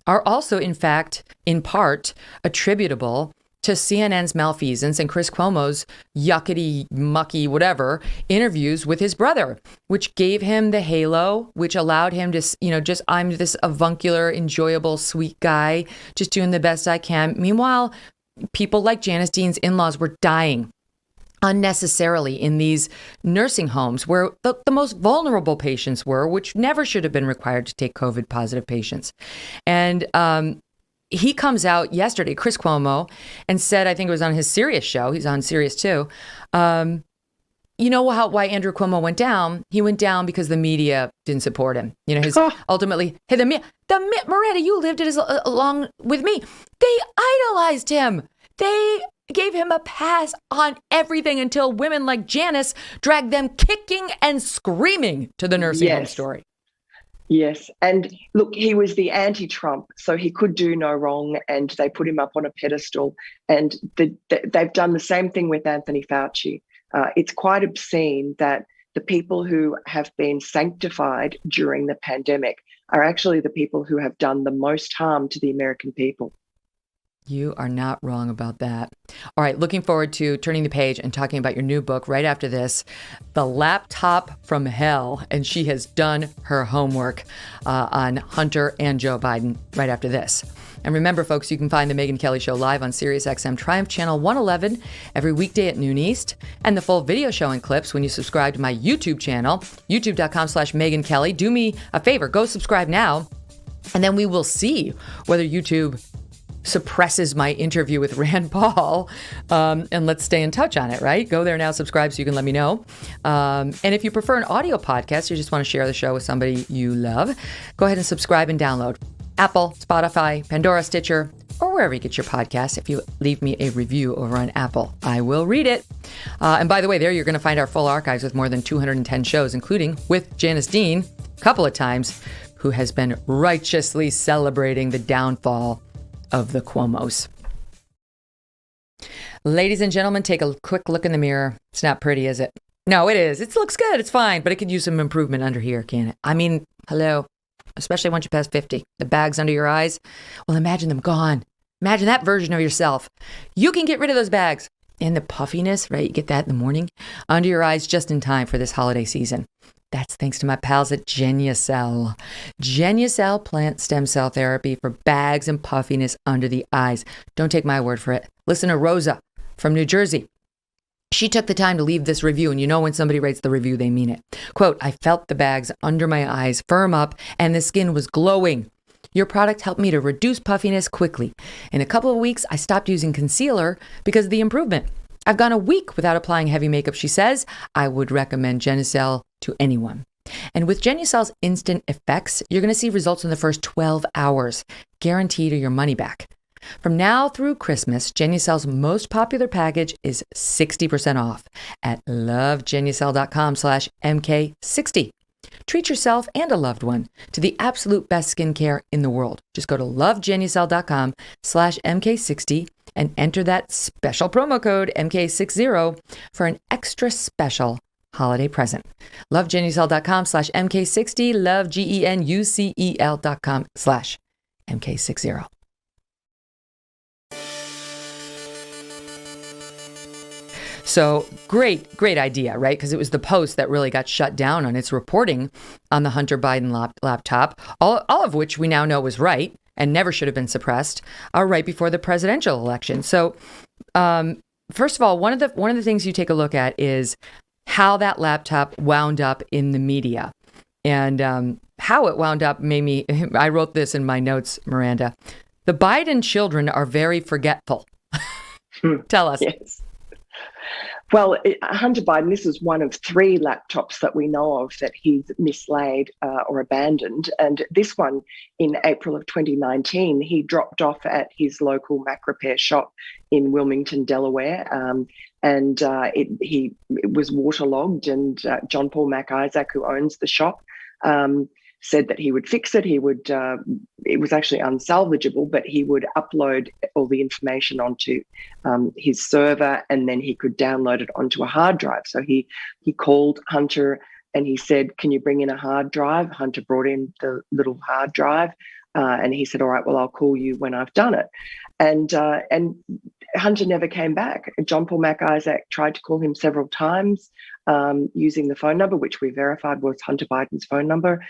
A: are also, in fact, in part attributable to CNN's malfeasance and Chris Cuomo's yuckety, mucky, whatever, interviews with his brother, which gave him the halo, which allowed him to, I'm this avuncular, enjoyable, sweet guy, just doing the best I can. Meanwhile, people like Janice Dean's in-laws were dying unnecessarily in these nursing homes where the most vulnerable patients were, which never should have been required to take COVID positive patients. And he comes out yesterday, Chris Cuomo, and said, I think it was on his Sirius show, he's on Sirius too, why Andrew Cuomo went down? He went down because the media didn't support him. Ultimately, Miranda, you lived it along with me. They idolized him. They gave him a pass on everything until women like Janice dragged them kicking and screaming to the nursing home story.
I: Yes. And look, he was the anti-Trump, so he could do no wrong, and they put him up on a pedestal. And they've done the same thing with Anthony Fauci. It's quite obscene that the people who have been sanctified during the pandemic are actually the people who have done the most harm to the American people.
A: You are not wrong about that. All right, looking forward to turning the page and talking about your new book right after this, The Laptop from Hell. And she has done her homework on Hunter and Joe Biden right after this. And remember, folks, you can find The Megyn Kelly Show live on SiriusXM Triumph Channel 111 every weekday at noon East, and the full video show and clips when you subscribe to my YouTube channel, youtube.com/Megyn Kelly. Do me a favor, go subscribe now, and then we will see whether YouTube suppresses my interview with Rand Paul, and let's stay in touch on it, right? Go there now, subscribe so you can let me know. And if you prefer an audio podcast, you just want to share the show with somebody you love, go ahead and subscribe and download. Apple, Spotify, Pandora, Stitcher, or wherever you get your podcasts. If you leave me a review over on Apple, I will read it. And by the way, there you're going to find our full archives with more than 210 shows, including with Janice Dean a couple of times, who has been righteously celebrating the downfall of the Cuomos. Ladies and gentlemen, take a quick look in the mirror. It's not pretty, is it? No, it is. It looks good. It's fine, but it could use some improvement under here, can it? I mean, hello. Especially once you pass 50. The bags under your eyes, well, imagine them gone. Imagine that version of yourself. You can get rid of those bags. And the puffiness, right? You get that in the morning under your eyes just in time for this holiday season. That's thanks to my pals at Genucell. Genucell plant stem cell therapy for bags and puffiness under the eyes. Don't take my word for it. Listen to Rosa from New Jersey. She took the time to leave this review, and you know when somebody writes the review, they mean it. Quote, I felt the bags under my eyes firm up, and the skin was glowing. Your product helped me to reduce puffiness quickly. In a couple of weeks, I stopped using concealer because of the improvement. I've gone a week without applying heavy makeup, she says. I would recommend Genucell to anyone. And with Genucell's instant effects, you're going to see results in the first 12 hours, guaranteed or your money back. From now through Christmas, Genucell's most popular package is 60% off at lovegenucell.com/MK60. Treat yourself and a loved one to the absolute best skincare in the world. Just go to lovegenucell.com/MK60 and enter that special promo code MK60 for an extra special holiday present. lovegenucell.com/MK60, lovegenucell.com/MK60. So great idea, right? Because it was the Post that really got shut down on its reporting on the Hunter Biden laptop, all of which we now know was right and never should have been suppressed, right before the presidential election. So first of all, one of the things you take a look at is how that laptop wound up in the media. And how it wound up made me, I wrote this in my notes, Miranda. The Biden children are very forgetful. Tell us.
I: Yes. Well, Hunter Biden, this is one of 3 laptops that we know of that he's mislaid or abandoned. And this one, in April of 2019, he dropped off at his local Mac repair shop in Wilmington, Delaware. And it was waterlogged. And John Paul Mac Isaac, who owns the shop, said that he would fix it. He would, it was actually unsalvageable, but he would upload all the information onto his server, and then he could download it onto a hard drive. So he called Hunter and he said, can you bring in a hard drive? Hunter brought in the little hard drive, and he said, all right, well, I'll call you when I've done it. And Hunter never came back. John Paul Mac Isaac tried to call him several times using the phone number, which we verified was Hunter Biden's phone number,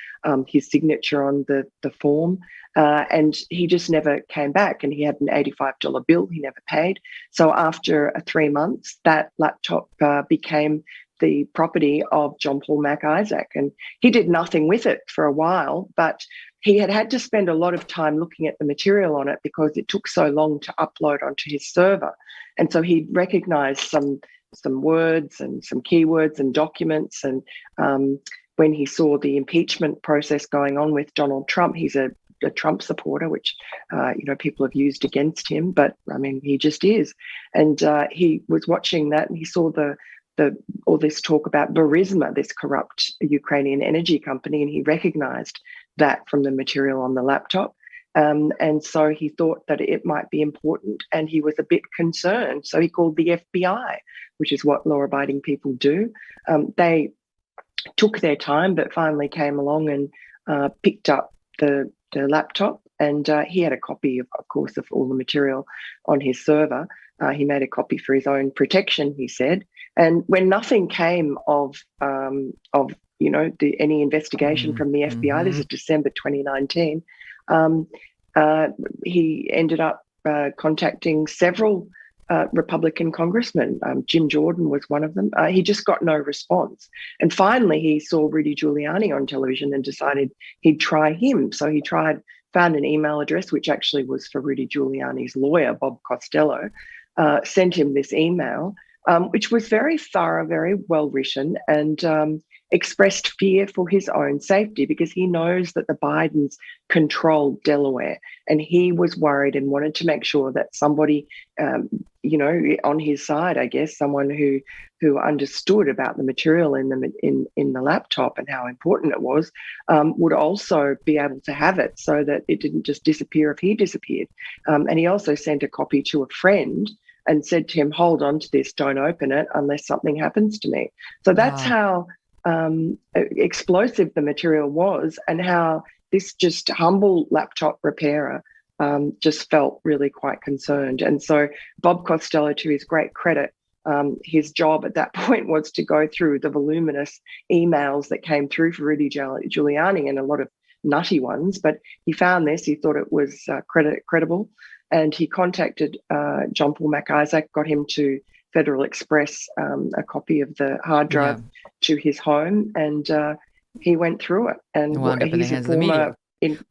I: his signature on the form. And he just never came back. And he had an $85 bill he never paid. So after 3 months, that laptop became the property of John Paul Mac Isaac. And he did nothing with it for a while, but he had to spend a lot of time looking at the material on it because it took so long to upload onto his server. And so he recognized some words and some keywords and documents. And when he saw the impeachment process going on with Donald Trump, he's a Trump supporter, which people have used against him, but I mean, he just is. And he was watching that, and he saw all this talk about Burisma, this corrupt Ukrainian energy company, and he recognized that from the material on the laptop. And so he thought that it might be important, and he was a bit concerned. So he called the FBI, which is what law-abiding people do. They took their time, but finally came along and picked up the laptop. And he had a copy, of course, of all the material on his server. He made a copy for his own protection, he said. And when nothing came of any investigation from the FBI, this is December 2019, he ended up contacting several Republican congressmen. Jim Jordan was one of them. He just got no response. And finally, he saw Rudy Giuliani on television and decided he'd try him. So he found an email address, which actually was for Rudy Giuliani's lawyer, Bob Costello, sent him this email, which was very thorough, very well written, and expressed fear for his own safety because he knows that the Bidens controlled Delaware, and he was worried and wanted to make sure that somebody, on his side, I guess, someone who understood about the material in the laptop and how important it was, would also be able to have it so that it didn't just disappear if he disappeared. And he also sent a copy to a friend and said to him, hold on to this, don't open it unless something happens to me. So that's how explosive the material was, and how this just humble laptop repairer just felt really quite concerned. And so Bob Costello, to his great credit, his job at that point was to go through the voluminous emails that came through for Rudy Giuliani, and a lot of nutty ones, but he found this, he thought it was credible, and he contacted John Paul MacIsaac, got him to Federal Express a copy of the hard drive to his home, and he went through it. And
A: wound up in the hands of the media.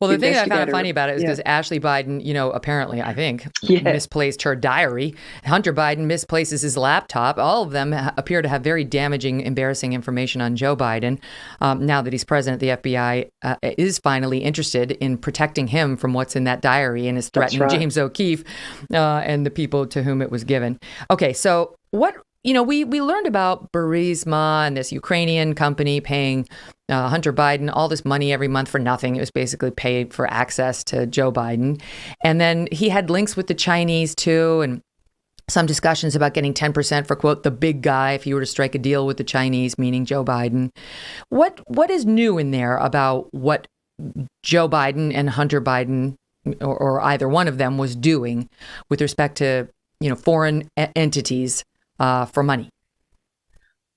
A: Well, the thing that I found funny about it is because Ashley Biden, apparently, I think, misplaced her diary. Hunter Biden misplaces his laptop. All of them appear to have very damaging, embarrassing information on Joe Biden. Now that he's president, the FBI is finally interested in protecting him from what's in that diary and is threatening James O'Keefe and the people to whom it was given. Okay, so what... we learned about Burisma and this Ukrainian company paying Hunter Biden all this money every month for nothing. It was basically paid for access to Joe Biden. And then he had links with the Chinese too, and some discussions about getting 10% for, quote, the big guy if you were to strike a deal with the Chinese, meaning Joe Biden. What is new in there about what Joe Biden and Hunter Biden, or either one of them, was doing with respect to, foreign entities for money?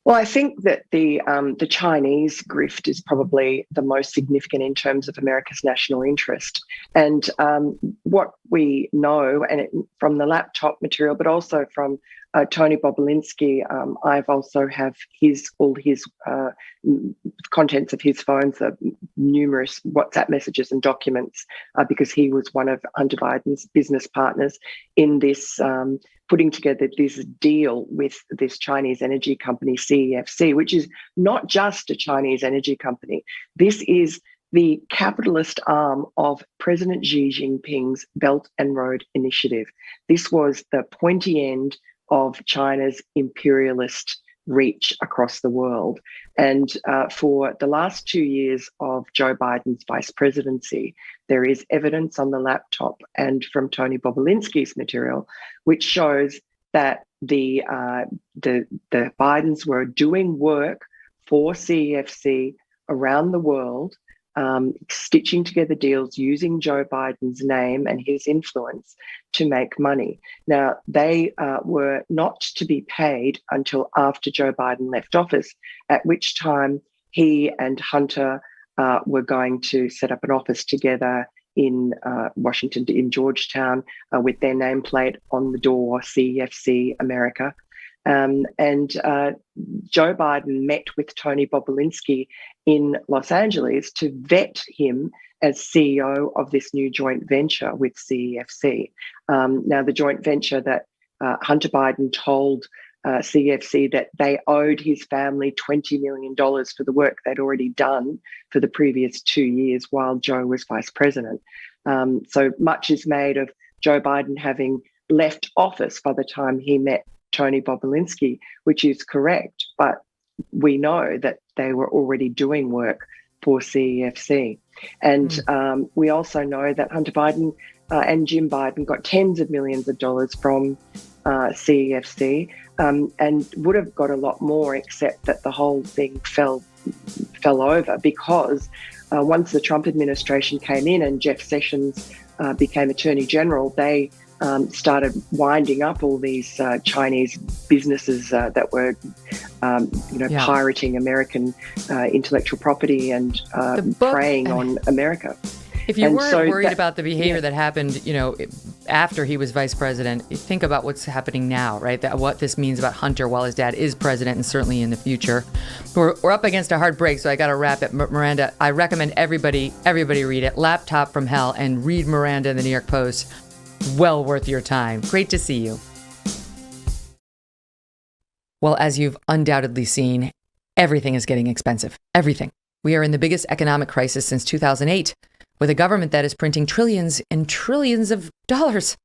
I: Well, I think that the Chinese grift is probably the most significant in terms of America's national interest. And what we know, from the laptop material, but also from Tony Bobulinski, I've also have all his contents of his phones, numerous WhatsApp messages and documents, because he was one of Hunter Biden's business partners in this putting together this deal with this Chinese energy company, CEFC, which is not just a Chinese energy company. This is the capitalist arm of President Xi Jinping's Belt and Road Initiative. This was the pointy end of China's imperialist reach across the world. And for the last 2 years of Joe Biden's vice presidency, there is evidence on the laptop and from Tony Bobulinski's material, which shows that the Bidens were doing work for CEFC around the world, stitching together deals using Joe Biden's name and his influence to make money. Now, they were not to be paid until after Joe Biden left office, at which time he and Hunter were going to set up an office together in Washington, in Georgetown, with their nameplate on the door, CEFC America. And Joe Biden met with Tony Bobulinski in Los Angeles to vet him as CEO of this new joint venture with CEFC. Now, the joint venture that Hunter Biden told CEFC that they owed his family $20 million for the work they'd already done for the previous 2 years while Joe was vice president. So much is made of Joe Biden having left office by the time he met Tony Bobulinski, which is correct, but we know that they were already doing work for CEFC. And we also know that Hunter Biden and Jim Biden got tens of millions of dollars from CEFC and would have got a lot more, except that the whole thing fell over because once the Trump administration came in and Jeff Sessions became Attorney General, they started winding up all these Chinese businesses that were, pirating American intellectual property and preying on America.
A: If you weren't worried about the behavior that happened, after he was vice president, think about what's happening now, right? What this means about Hunter while his dad is president and certainly in the future. We're up against a hard break, so I got to wrap it. Miranda, I recommend everybody read it. Laptop from Hell, and read Miranda in the New York Post. Well worth your time. Great to see you. Well, as you've undoubtedly seen, everything is getting expensive. Everything. We are in the biggest economic crisis since 2008. With a government that is printing trillions and trillions of dollars.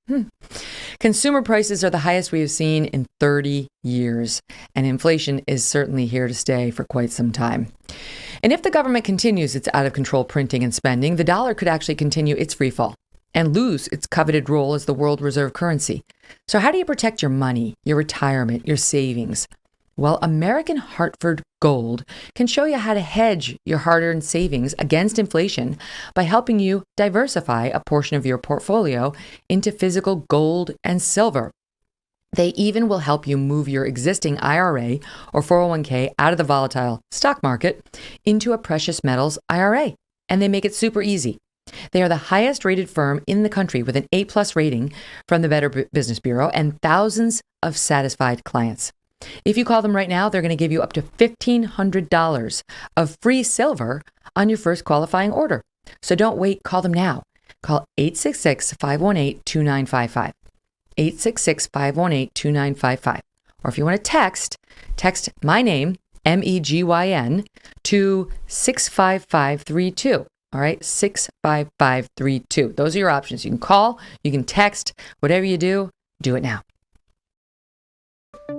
A: Consumer prices are the highest we have seen in 30 years, and inflation is certainly here to stay for quite some time. And if the government continues its out-of-control printing and spending, the dollar could actually continue its free fall and lose its coveted role as the world reserve currency. So how do you protect your money, your retirement, your savings? Well, American Hartford Gold can show you how to hedge your hard-earned savings against inflation by helping you diversify a portion of your portfolio into physical gold and silver. They even will help you move your existing IRA or 401k out of the volatile stock market into a precious metals IRA. And they make it super easy. They are the highest rated firm in the country with an A+ rating from the Better Business Bureau and thousands of satisfied clients. If you call them right now, they're going to give you up to $1,500 of free silver on your first qualifying order. So don't wait. Call them now. Call 866-518-2955. 866-518-2955. Or if you want to text my name, MEGYN, to 65532. All right, 65532. Those are your options. You can call, you can text, whatever you do it now.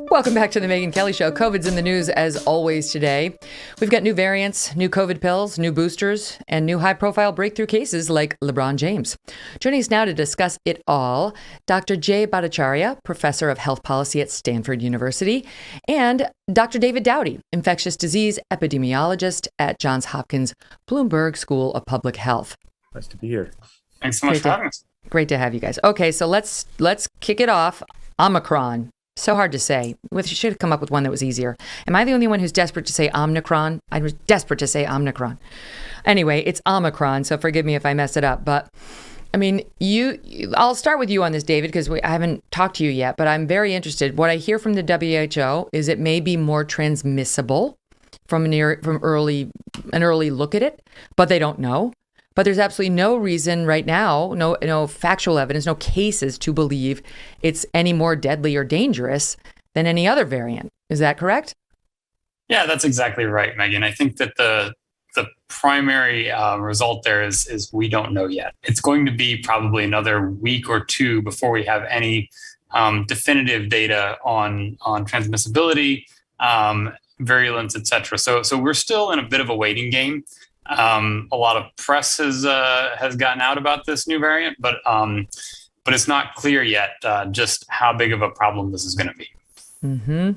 A: Welcome back to the Megyn Kelly Show. COVID's in the news as always today. We've got new variants, new COVID pills, new boosters, and new high-profile breakthrough cases like LeBron James. Joining us now to discuss it all, Dr. Jay Bhattacharya, professor of health policy at Stanford University, and Dr. David Dowdy, infectious disease epidemiologist at Johns Hopkins Bloomberg School of Public Health.
K: Nice to be here.
L: Thanks so much for having us.
A: Great to have you guys. Okay, so let's kick it off. Omicron. So hard to say. We should have come up with one that was easier. Am I the only one who's desperate to say Omicron? I was desperate to say Omicron. Anyway, it's Omicron, so forgive me if I mess it up. But, I mean, I'll start with you on this, David, because I haven't talked to you yet, but I'm very interested. What I hear from the WHO is it may be more transmissible from an early look at it, but they don't know. But there's absolutely no reason right now, no factual evidence, no cases to believe it's any more deadly or dangerous than any other variant. Is that correct?
L: Yeah, that's exactly right, Megyn. I think that the primary result there is we don't know yet. It's going to be probably another week or two before we have any definitive data on transmissibility, virulence, et cetera. So we're still in a bit of a waiting game. A lot of press has gotten out about this new variant, but it's not clear yet just how big of a problem this is going to be.
A: Mm-hmm.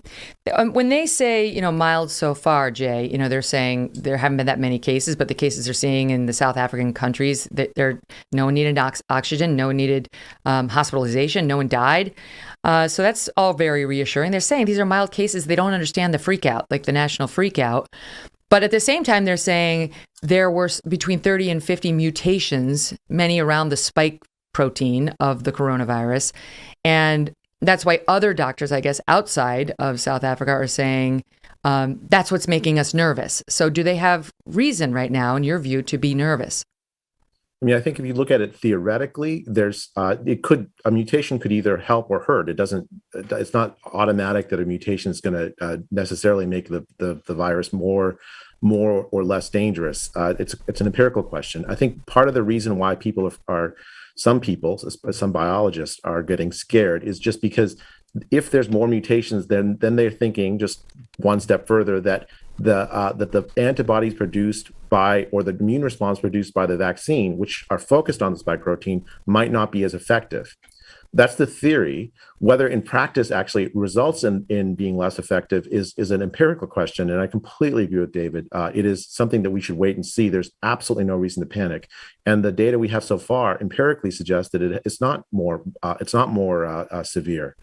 A: When they say, mild so far, Jay, they're saying there haven't been that many cases, but the cases they're seeing in the South African countries, no one needed oxygen, no one needed hospitalization, no one died. So that's all very reassuring. They're saying these are mild cases. They don't understand the freak out, like the national freak out. But at the same time, they're saying there were between 30 and 50 mutations, many around the spike protein of the coronavirus. And that's why other doctors, I guess, outside of South Africa are saying that's what's making us nervous. So do they have reason right now, in your view, to be nervous?
K: I mean, I think if you look at it theoretically, there's a mutation could either help or hurt. It's not automatic that a mutation is going to necessarily make the virus more or less dangerous. It's an empirical question. I think part of the reason why some biologists are getting scared is just because if there's more mutations, then they're thinking just one step further that that the antibodies produced by, or the immune response produced by the vaccine, which are focused on the spike protein, might not be as effective. That's the theory. Whether in practice actually results in being less effective is an empirical question. And I completely agree with David. It is something that we should wait and see. There's absolutely no reason to panic. And the data we have so far empirically suggests that it's not more severe.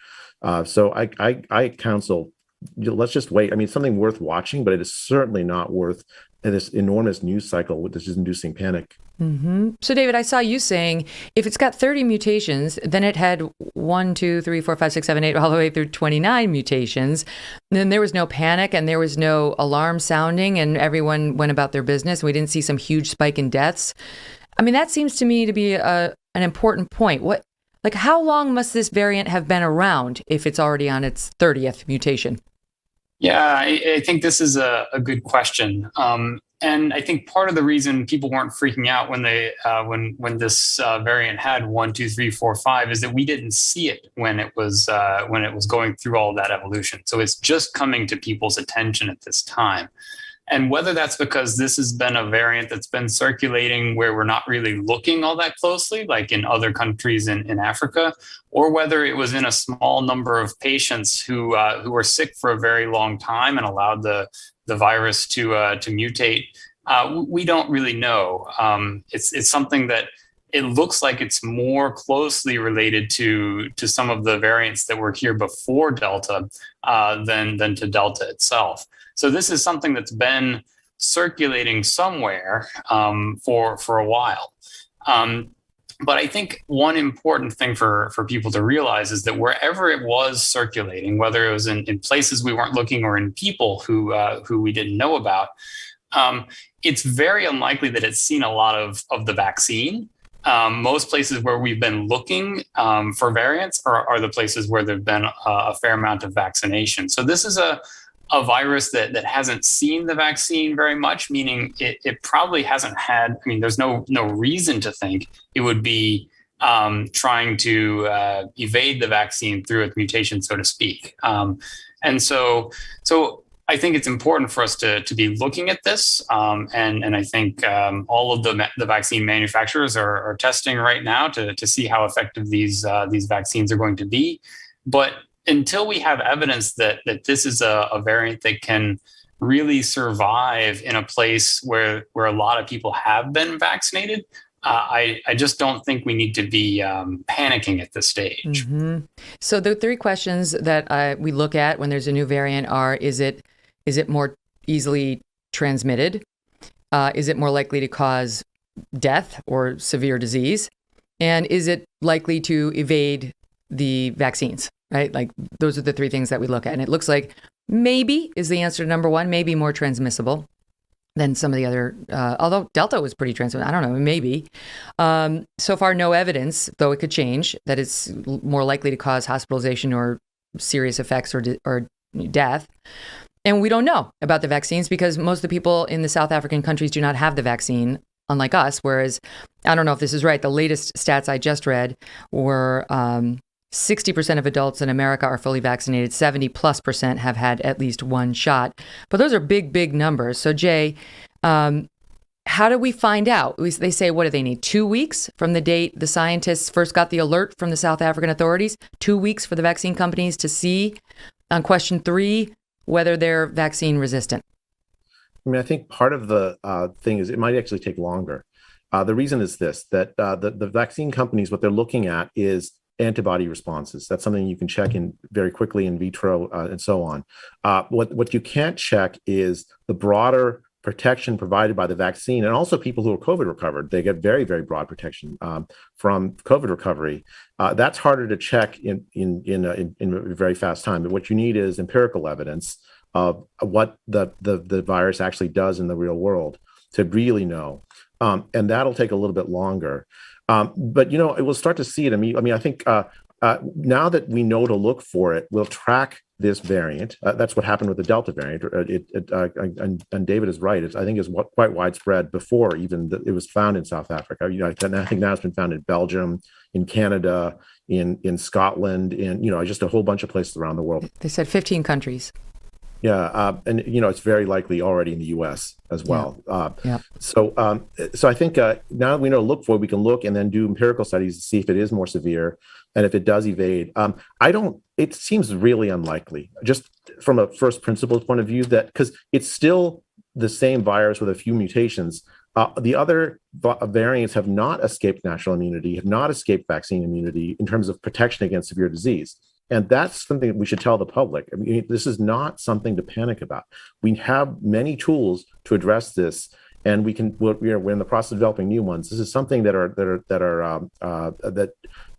K: So I counsel, let's just wait. I mean, it's something worth watching, but it is certainly not worth this enormous news cycle, which is inducing panic.
A: Mm-hmm. So, David, I saw you saying if it's got 30 mutations, then it had 1, 2, 3, 4, 5, 6, 7, 8, all the way through 29 mutations. And then there was no panic and there was no alarm sounding and everyone went about their business. We didn't see some huge spike in deaths. I mean, that seems to me to be an important point. How long must this variant have been around if it's already on its 30th mutation?
L: Yeah, I think this is a good question. And I think part of the reason people weren't freaking out when they when this variant had 1, 2, 3, 4, 5 is that we didn't see it when it was going through all that evolution. So it's just coming to people's attention at this time. And whether that's because this has been a variant that's been circulating where we're not really looking all that closely, like in other countries in Africa, or whether it was in a small number of patients who were sick for a very long time and allowed the virus to mutate, we don't really know. It's something that it looks like it's more closely related to some of the variants that were here before Delta than to Delta itself. So this is something that's been circulating somewhere for a while. But I think one important thing for people to realize is that wherever it was circulating, whether it was in places we weren't looking or in people who we didn't know about, it's very unlikely that it's seen a lot of the vaccine. Most places where we've been looking for variants are the places where there've been a fair amount of vaccination. So this is a virus that hasn't seen the vaccine very much, meaning it probably hasn't had, I mean, there's no reason to think it would be trying to evade the vaccine through its mutation, so to speak. And so I think it's important for us to be looking at this. And I think all of the vaccine manufacturers are testing right now to see how effective these vaccines are going to be. But until we have evidence that this is a variant that can really survive in a place where a lot of people have been vaccinated, I just don't think we need to be panicking at this stage.
A: Mm-hmm. So the 3 questions that we look at when there's a new variant are, is it more easily transmitted? Is it more likely to cause death or severe disease? And is it likely to evade the vaccines? Right? Like those are the 3 things that we look at. And it looks like maybe is the answer to number 1, maybe more transmissible than some of the other, although Delta was pretty transmissible. I don't know, maybe. So far, no evidence, though it could change, that it's more likely to cause hospitalization or serious effects or death. And we don't know about the vaccines because most of the people in the South African countries do not have the vaccine, unlike us. Whereas, I don't know if this is right, the latest stats I just read were 60% of adults in America are fully vaccinated. 70+% have had at least 1 shot. But those are big, big numbers. So, Jay, how do we find out? They say, what do they need? 2 weeks from the date the scientists first got the alert from the South African authorities? 2 weeks for the vaccine companies to see on question 3 whether they're vaccine resistant?
K: I mean, I think part of the thing is it might actually take longer. The reason is this, that the vaccine companies, what they're looking at is antibody responses. That's something you can check in very quickly in vitro and so on. What you can't check is the broader protection provided by the vaccine, and also people who are COVID recovered. They get very, very broad protection from COVID recovery. That's harder to check in a very fast time. But what you need is empirical evidence of what the virus actually does in the real world to really know. And that'll take a little bit longer. But, we'll start to see it. I mean, I think now that we know to look for it, we'll track this variant. That's what happened with the Delta variant. And David is right. I think it's quite widespread before even it was found in South Africa. I think now it's been found in Belgium, in Canada, in Scotland, in just a whole bunch of places around the world.
A: They said 15 countries.
K: And it's very likely already in the U.S. as well. So I think now that we know to look for, we can look and then do empirical studies to see if it is more severe and if it does evade. It seems really unlikely, just from a first principles point of view, that because it's still the same virus with a few mutations. The other variants have not escaped natural immunity, have not escaped vaccine immunity in terms of protection against severe disease. And that's something that we should tell the public. I mean, this is not something to panic about. We have many tools to address this, and we're in the process of developing new ones. This is something that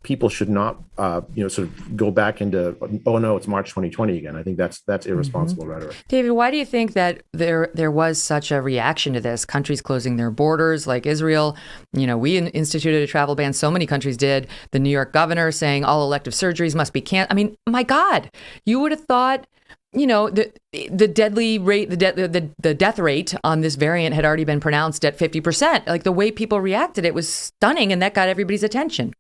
K: people should not, sort of go back into. Oh no, it's March 2020 again. I think that's irresponsible rhetoric.
A: David, why do you think that there was such a reaction to this? Countries closing their borders, like Israel. We instituted a travel ban. So many countries did. The New York governor saying all elective surgeries must be canceled. I mean, my God, you would have thought. The deadly rate, the death rate on this variant had already been pronounced at 50%. Like the way people reacted, it was stunning, and that got everybody's attention.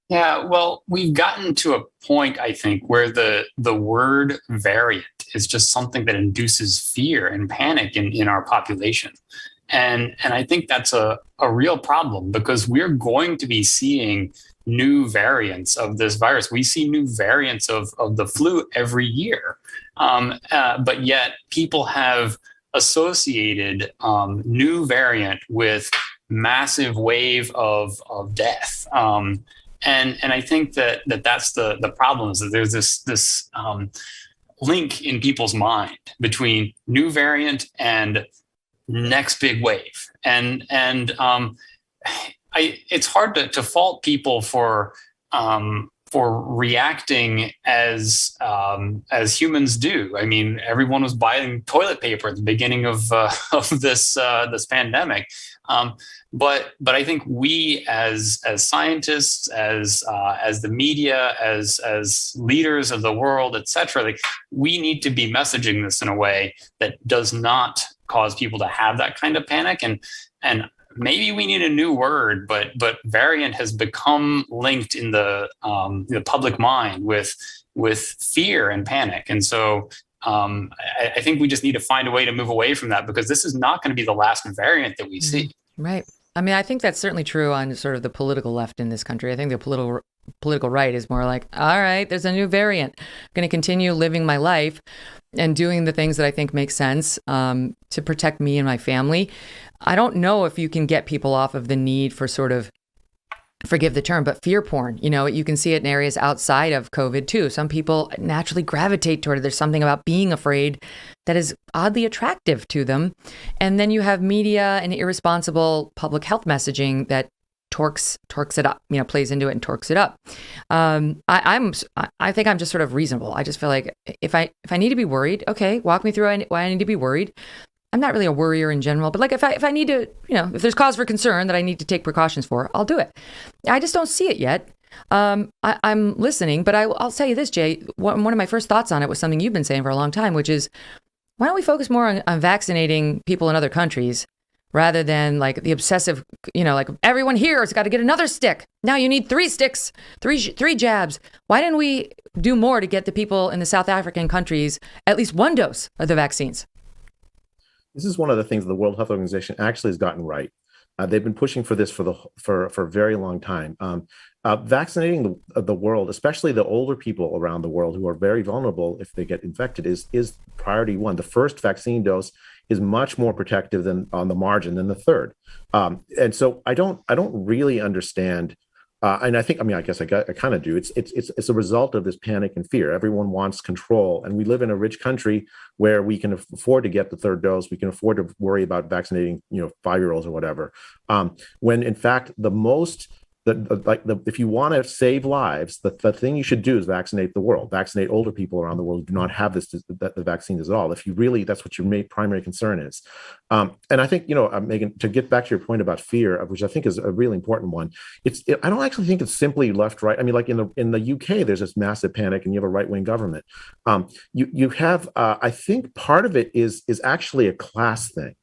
L: Yeah, well, we've gotten to a point, I think, where the word variant is just something that induces fear and panic in our population. And I think that's a real problem, because we're going to be seeing new variants of this virus. We see new variants of the flu every year. But yet people have associated new variant with massive wave of death. And I think that's the problem, is that there's this link in people's mind between new variant and next big wave. And it's hard to fault people for reacting as humans do. I mean, everyone was buying toilet paper at the beginning of this pandemic. But I think we as scientists, as the media, as leaders of the world, et cetera, we need to be messaging this in a way that does not cause people to have that kind of panic. And maybe we need a new word, but variant has become linked in the public mind with fear and panic. And so I think we just need to find a way to move away from that, because this is not going to be the last variant that we see.
A: Right. I mean, I think that's certainly true on sort of the political left in this country. I think the political right is more like, all right, there's a new variant. I'm going to continue living my life and doing the things that I think make sense to protect me and my family. I don't know if you can get people off of the need for sort of, forgive the term, but fear porn. You can see it in areas outside of COVID too. Some people naturally gravitate toward it. There's something about being afraid that is oddly attractive to them. And then you have media and irresponsible public health messaging that torques it up, plays into it and torques it up. I think I'm just sort of reasonable. I just feel like if I need to be worried, okay, walk me through why I need to be worried. I'm not really a worrier in general, but like if I need to, if there's cause for concern that I need to take precautions for, I'll do it. I just don't see it yet. I'm listening, but I'll tell you this, Jay. One of my first thoughts on it was something you've been saying for a long time, which is, why don't we focus more on vaccinating people in other countries rather than like the obsessive, like everyone here has got to get another stick. Now you need 3 sticks, three jabs. Why didn't we do more to get the people in the South African countries at least 1 dose of the vaccines?
K: This is one of the things the World Health Organization actually has gotten right. They've been pushing for this for a very long time. Vaccinating the world, especially the older people around the world who are very vulnerable if they get infected, is priority one. The first vaccine dose is much more protective than on the margin than the third. And so I don't really understand. And I guess I kind of do. It's a result of this panic and fear. Everyone wants control, and we live in a rich country where we can afford to get the third dose. We can afford to worry about vaccinating, 5-year-olds or whatever. When in fact, if you want to save lives, the thing you should do is vaccinate the world. Vaccinate older people around the world who do not have the vaccines at all. If you really, that's what your primary concern is. And I think, Megyn, to get back to your point about fear, which I think is a really important one, I don't actually think it's simply left, right. I mean, like in the UK, there's this massive panic, and you have a right-wing government. You have, I think part of it is actually a class thing.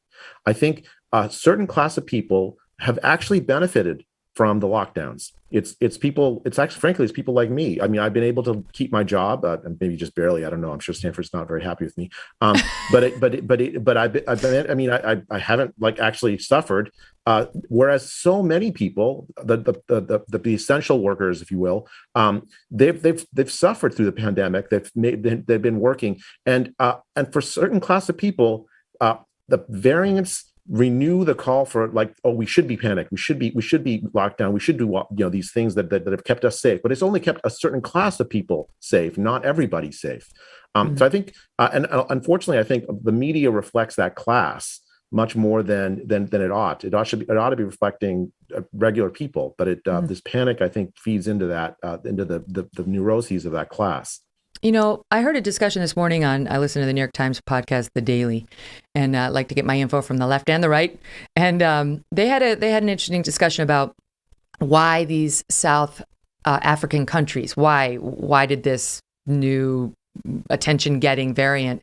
K: I think a certain class of people have actually benefited from the lockdowns. It's people. It's actually, frankly, it's people like me. I mean, I've been able to keep my job, maybe just barely. I don't know. I'm sure Stanford's not very happy with me. But I've been. I mean, I haven't like actually suffered. Whereas so many people, the essential workers, if you will, they've suffered through the pandemic. They've been working, and for a certain class of people, the variants renew the call for like, oh, we should be panicked, we should be locked down, we should do these things that have kept us safe. But it's only kept a certain class of people safe, not everybody safe. So I think, and unfortunately, I think the media reflects that class much more than it ought. It ought to be reflecting regular people. But this panic, I think, feeds into that, into the neuroses of that class.
A: You know, I heard a discussion this morning I listened to the New York Times podcast, The Daily, and I like to get my info from the left and the right. And they had an interesting discussion about why these South African countries, why did this new attention-getting variant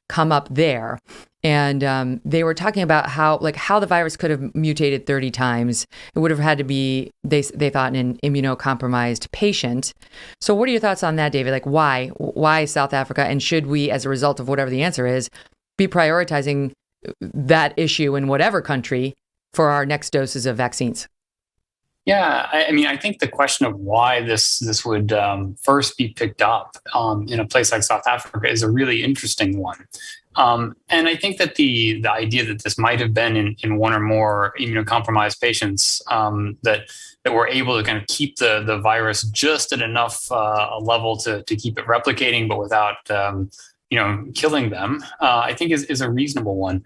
A: come up there? And they were talking about how the virus could have mutated 30 times. It would have had to be, they thought, an immunocompromised patient. So what are your thoughts on that, David? Like, why South Africa? And should we, as a result of whatever the answer is, be prioritizing that issue in whatever country for our next doses of vaccines?
L: Yeah, I mean, I think the question of why this would first be picked up in a place like South Africa is a really interesting one. And I think that the idea that this might have been in one or more immunocompromised patients that were able to kind of keep the virus just at enough level to keep it replicating, but without killing them, I think is a reasonable one.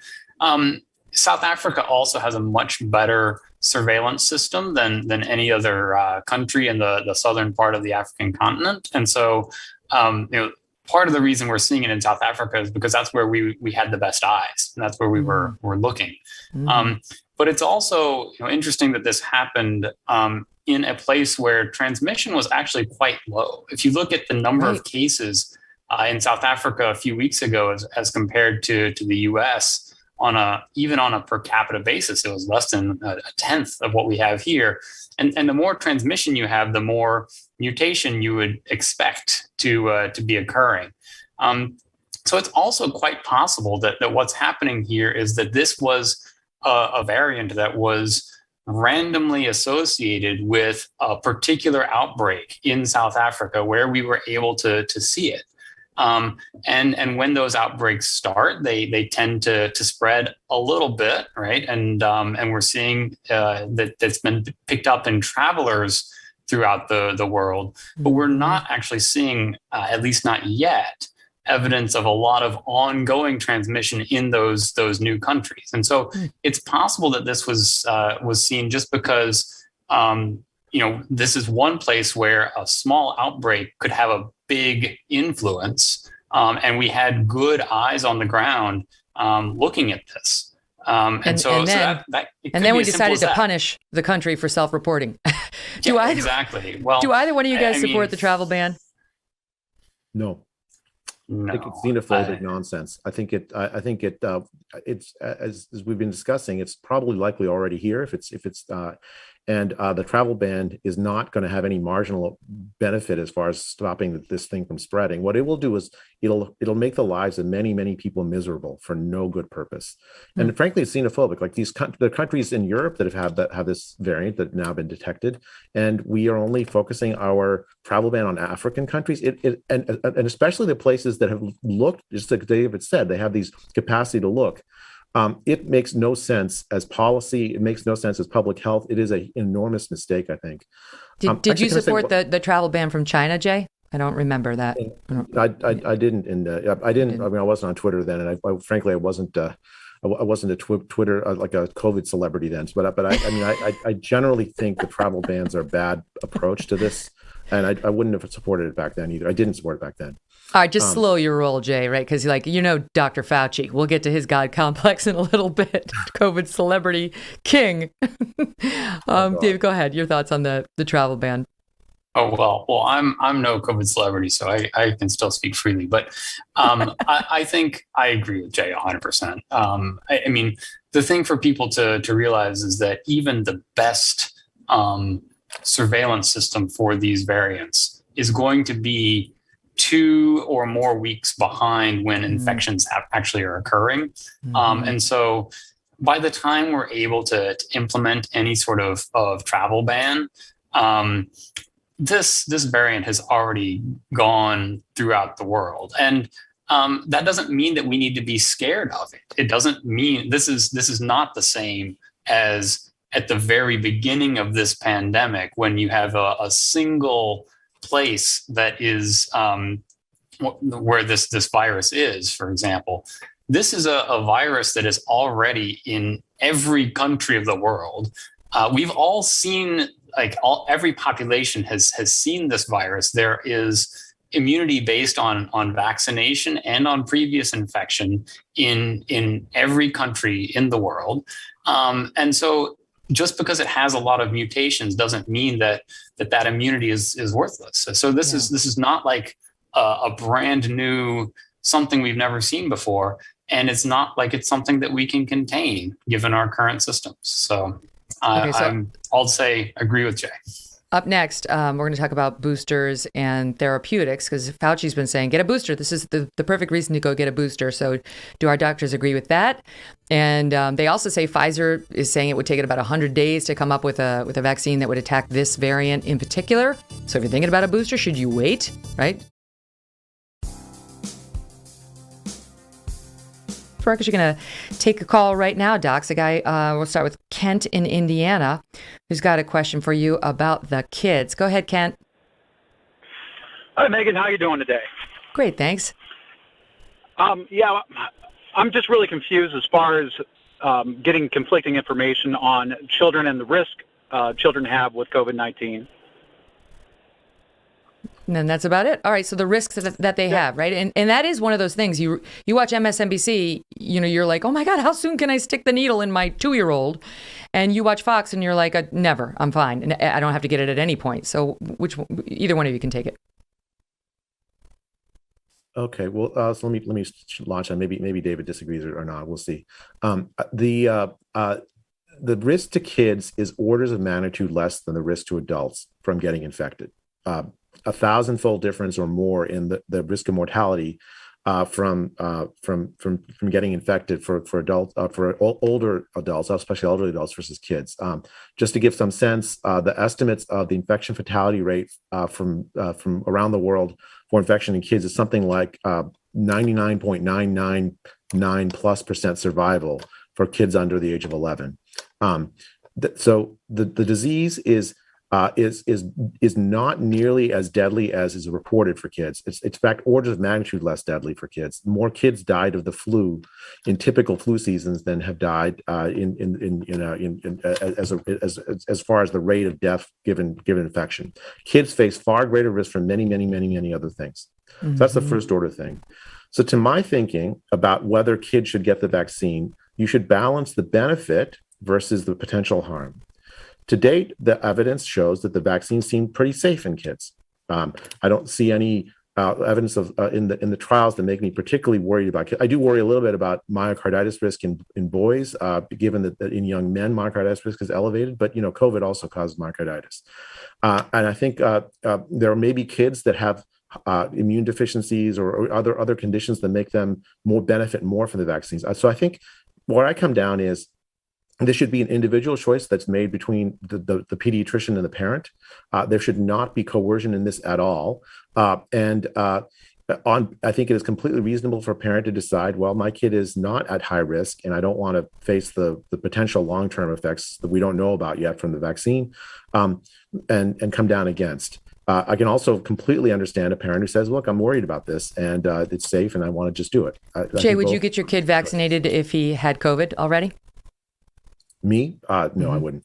L: South Africa also has a much better surveillance system than any other country in the southern part of the African continent, and so part of the reason we're seeing it in South Africa is because that's where we had the best eyes, and that's where we were looking. But it's also interesting that this happened in a place where transmission was actually quite low. If you look at the number of cases in South Africa a few weeks ago as compared to the U.S., even on a per capita basis, it was less than a tenth of what we have here. And the more transmission you have, the more mutation you would expect to be occurring. So it's also quite possible that what's happening here is that this was a variant that was randomly associated with a particular outbreak in South Africa where we were able to see it. And when those outbreaks start, they tend to spread a little bit, right? And we're seeing that's been picked up in travelers throughout the world, but we're not actually seeing, at least not yet, evidence of a lot of ongoing transmission in those new countries. And so it's possible that this was seen just because this is one place where a small outbreak could have a big influence, and we had good eyes on the ground looking at this. And
A: then we decided to punish the country for self-reporting.
L: Exactly. Well,
A: do either one of you guys support the travel ban?
K: No.
L: No,
K: I think it's xenophobic nonsense. I think it's as we've been discussing, it's probably likely already here if it's and the travel ban is not going to have any marginal benefit as far as stopping this thing from spreading. What it will do is it'll make the lives of many, many people miserable for no good purpose. And frankly, it's xenophobic. Like the countries in Europe that have this variant that now been detected, and we are only focusing our travel ban on African countries. And especially the places that have looked, just like David said, they have these capacity to look. It makes no sense as policy. It makes no sense as public health. It is an enormous mistake, I think.
A: Did you support the travel ban from China, Jay? I don't remember that.
K: I didn't. I didn't. I mean, I wasn't on Twitter then, and frankly, I wasn't. I wasn't a Twitter like a COVID celebrity then. But I generally think the travel bans are a bad approach to this, and I wouldn't have supported it back then either. I didn't support it back then.
A: All right, just slow your roll, Jay, right? Because Dr. Fauci. We'll get to his God complex in a little bit. COVID celebrity king. Dave, go ahead. Your thoughts on the travel ban?
L: Oh, well, I'm no COVID celebrity, so I can still speak freely. But I think I agree with Jay 100%. I mean, the thing for people to realize is that even the best surveillance system for these variants is going to be 2 or more weeks behind when infections actually are occurring. And so by the time we're able to implement any sort of travel ban, this variant has already gone throughout the world. And that doesn't mean that we need to be scared of it. It doesn't mean this is not the same as at the very beginning of this pandemic, when you have a single place that is where this virus is, for example. This is a virus that is already in every country of the world. We've all seen, every population has seen this virus. There is immunity based on vaccination and on previous infection in every country in the world. And so just because it has a lot of mutations doesn't mean that immunity is worthless. So this is not like a brand new something we've never seen before, and it's not like it's something that we can contain given our current systems. So I'll say agree with Jay.
A: Up next, we're going to talk about boosters and therapeutics, because Fauci's been saying, get a booster. This is the perfect reason to go get a booster. So do our doctors agree with that? And they also say Pfizer is saying it would take it about 100 days to come up with a vaccine that would attack this variant in particular. So if you're thinking about a booster, should you wait, right? We're actually going to take a call right now, Docs. A guy, we'll start with Kent in Indiana, who's got a question for you about the kids. Go ahead, Kent.
M: Hi, Megan. How are you doing today?
A: Great, thanks.
M: I'm just really confused as far as getting conflicting information on children and the risk children have with COVID-19.
A: And then that's about it. All right. So the risks that they have, right? And that is one of those things. You watch MSNBC, you're like, oh my God, how soon can I stick the needle in my 2-year-old? And you watch Fox and you're like, never, I'm fine. And I don't have to get it at any point. So either one of you can take it.
K: Okay. Well, so let me launch on. Maybe David disagrees or not. We'll see. The risk to kids is orders of magnitude less than the risk to adults from getting infected. 1,000-fold difference or more in the risk of mortality from getting infected for older adults, especially elderly adults versus kids. Just to give some sense, the estimates of the infection fatality rate from around the world for infection in kids is something like 99.999% survival for kids under the age of 11. So the disease is not nearly as deadly as is reported for kids. It's in fact orders of magnitude less deadly for kids. More kids died of the flu in typical flu seasons than have died as far as the rate of death given infection. Kids face far greater risk from many other things. Mm-hmm. So that's the first order thing. So to my thinking about whether kids should get the vaccine, you should balance the benefit versus the potential harm. To date, the evidence shows that the vaccine seemed pretty safe in kids. I don't see any evidence of in the trials that make me particularly worried about kids. I do worry a little bit about myocarditis risk in boys, given that in young men myocarditis risk is elevated. But COVID also causes myocarditis, and I think there may be kids that have immune deficiencies or other conditions that make them benefit more from the vaccines. So I think where I come down is, this should be an individual choice that's made between the pediatrician and the parent. There should not be coercion in this at all. I think it is completely reasonable for a parent to decide, well, my kid is not at high risk, and I don't want to face the potential long-term effects that we don't know about yet from the vaccine, and come down against. I can also completely understand a parent who says, look, I'm worried about this, and it's safe, and I want to just do it.
A: Jay, would you get your kid vaccinated if he had COVID already?
K: Me? No, I wouldn't.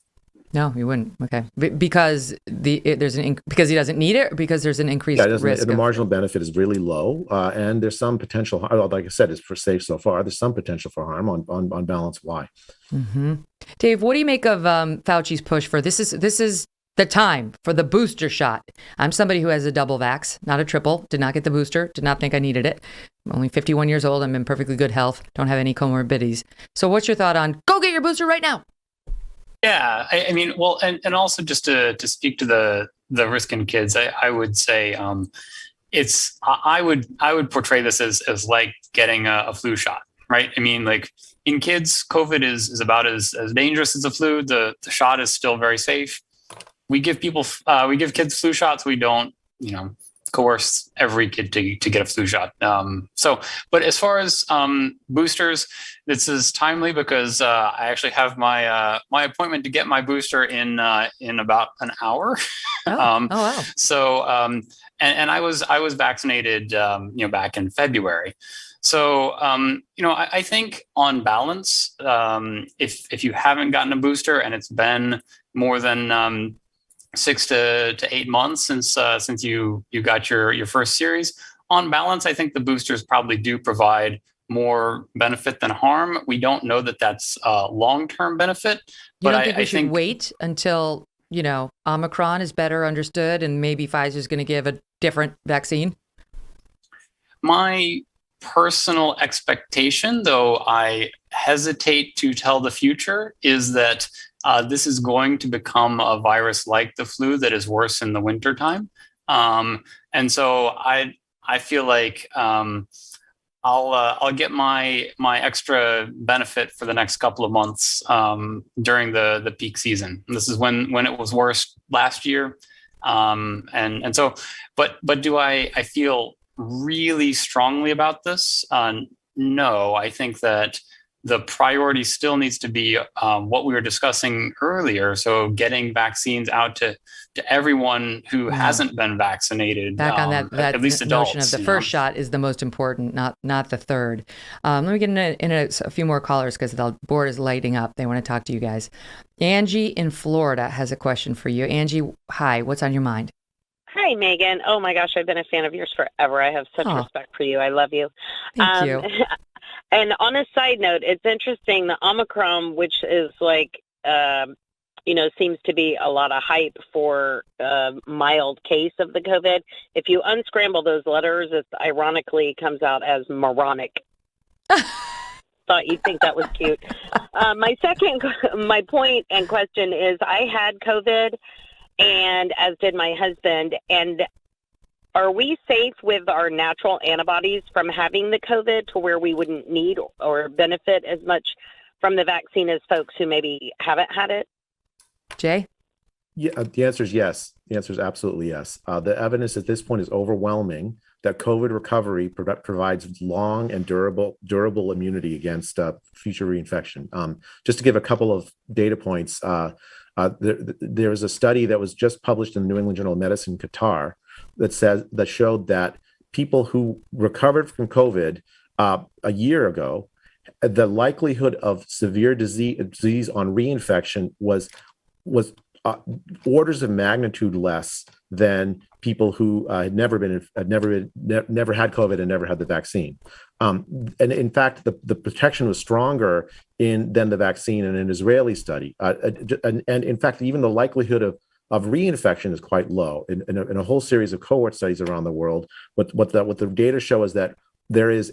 A: No, you wouldn't. Okay, because because he doesn't need it, or because there's an increased risk.
K: The marginal benefit is really low, and there's some potential. Like I said, it's for safe so far. There's some potential for harm. On balance, why?
A: Mm-hmm. Dave, what do you make of Fauci's push for this? Is the time for the booster shot? I'm somebody who has a double vax, not a triple. Did not get the booster. Did not think I needed it. I'm only 51 years old. I'm in perfectly good health. Don't have any comorbidities. So what's your thought on go get your booster right now?
L: Yeah, I mean, well, and also just to speak to the risk in kids, I would say I would portray this as like getting a flu shot, right? I mean, like in kids, COVID is about as dangerous as the flu. The shot is still very safe. We give kids flu shots. We don't, coerce every kid to get a flu shot. But as far as boosters, this is timely because I actually have my appointment to get my booster in about an hour.
A: Oh wow!
L: So and I was vaccinated back in February. So I think on balance, if you haven't gotten a booster and it's been more than 6 to 8 months since you got your first series, on balance, I think the boosters probably do provide more benefit than harm. We don't know that that's a long-term benefit.
A: You don't think we should wait until, Omicron is better understood and maybe Pfizer's going to give a different vaccine?
L: My personal expectation, though I hesitate to tell the future, is that this is going to become a virus like the flu that is worse in the wintertime. And so I feel like I'll get my extra benefit for the next couple of months during the peak season. And this is when it was worse last year. And so, but do I feel really strongly about this? No, I think that the priority still needs to be what we were discussing earlier. So getting vaccines out to everyone who hasn't been vaccinated.
A: Back on that
L: at least adults,
A: notion of the first shot is the most important, not the third. Let me get in a few more callers because the board is lighting up. They want to talk to you guys. Angie in Florida has a question for you. Angie, hi, what's on your mind?
N: Hi, Megyn. Oh my gosh, I've been a fan of yours forever. I have such respect for you. I love you.
A: Thank you.
N: And on a side note, it's interesting, the Omicron, which is like, seems to be a lot of hype for a mild case of the COVID. If you unscramble those letters, it ironically comes out as moronic. Thought you'd think that was cute. My point and question is I had COVID, and as did my husband, and are we safe with our natural antibodies from having the COVID to where we wouldn't need or benefit as much from the vaccine as folks who maybe haven't had it?
A: Jay?
K: Yeah, the answer is yes. The answer is absolutely yes. The evidence at this point is overwhelming that COVID recovery provides long and durable immunity against future reinfection. Just to give a couple of data points, there was a study that was just published in the New England Journal of Medicine, Qatar, that showed that people who recovered from COVID a year ago, the likelihood of severe disease on reinfection was orders of magnitude less than people who had never had COVID and never had the vaccine. And in fact, the protection was stronger than the vaccine in an Israeli study. And in fact, even the likelihood of reinfection is quite low in a whole series of cohort studies around the world. What the data show is that there is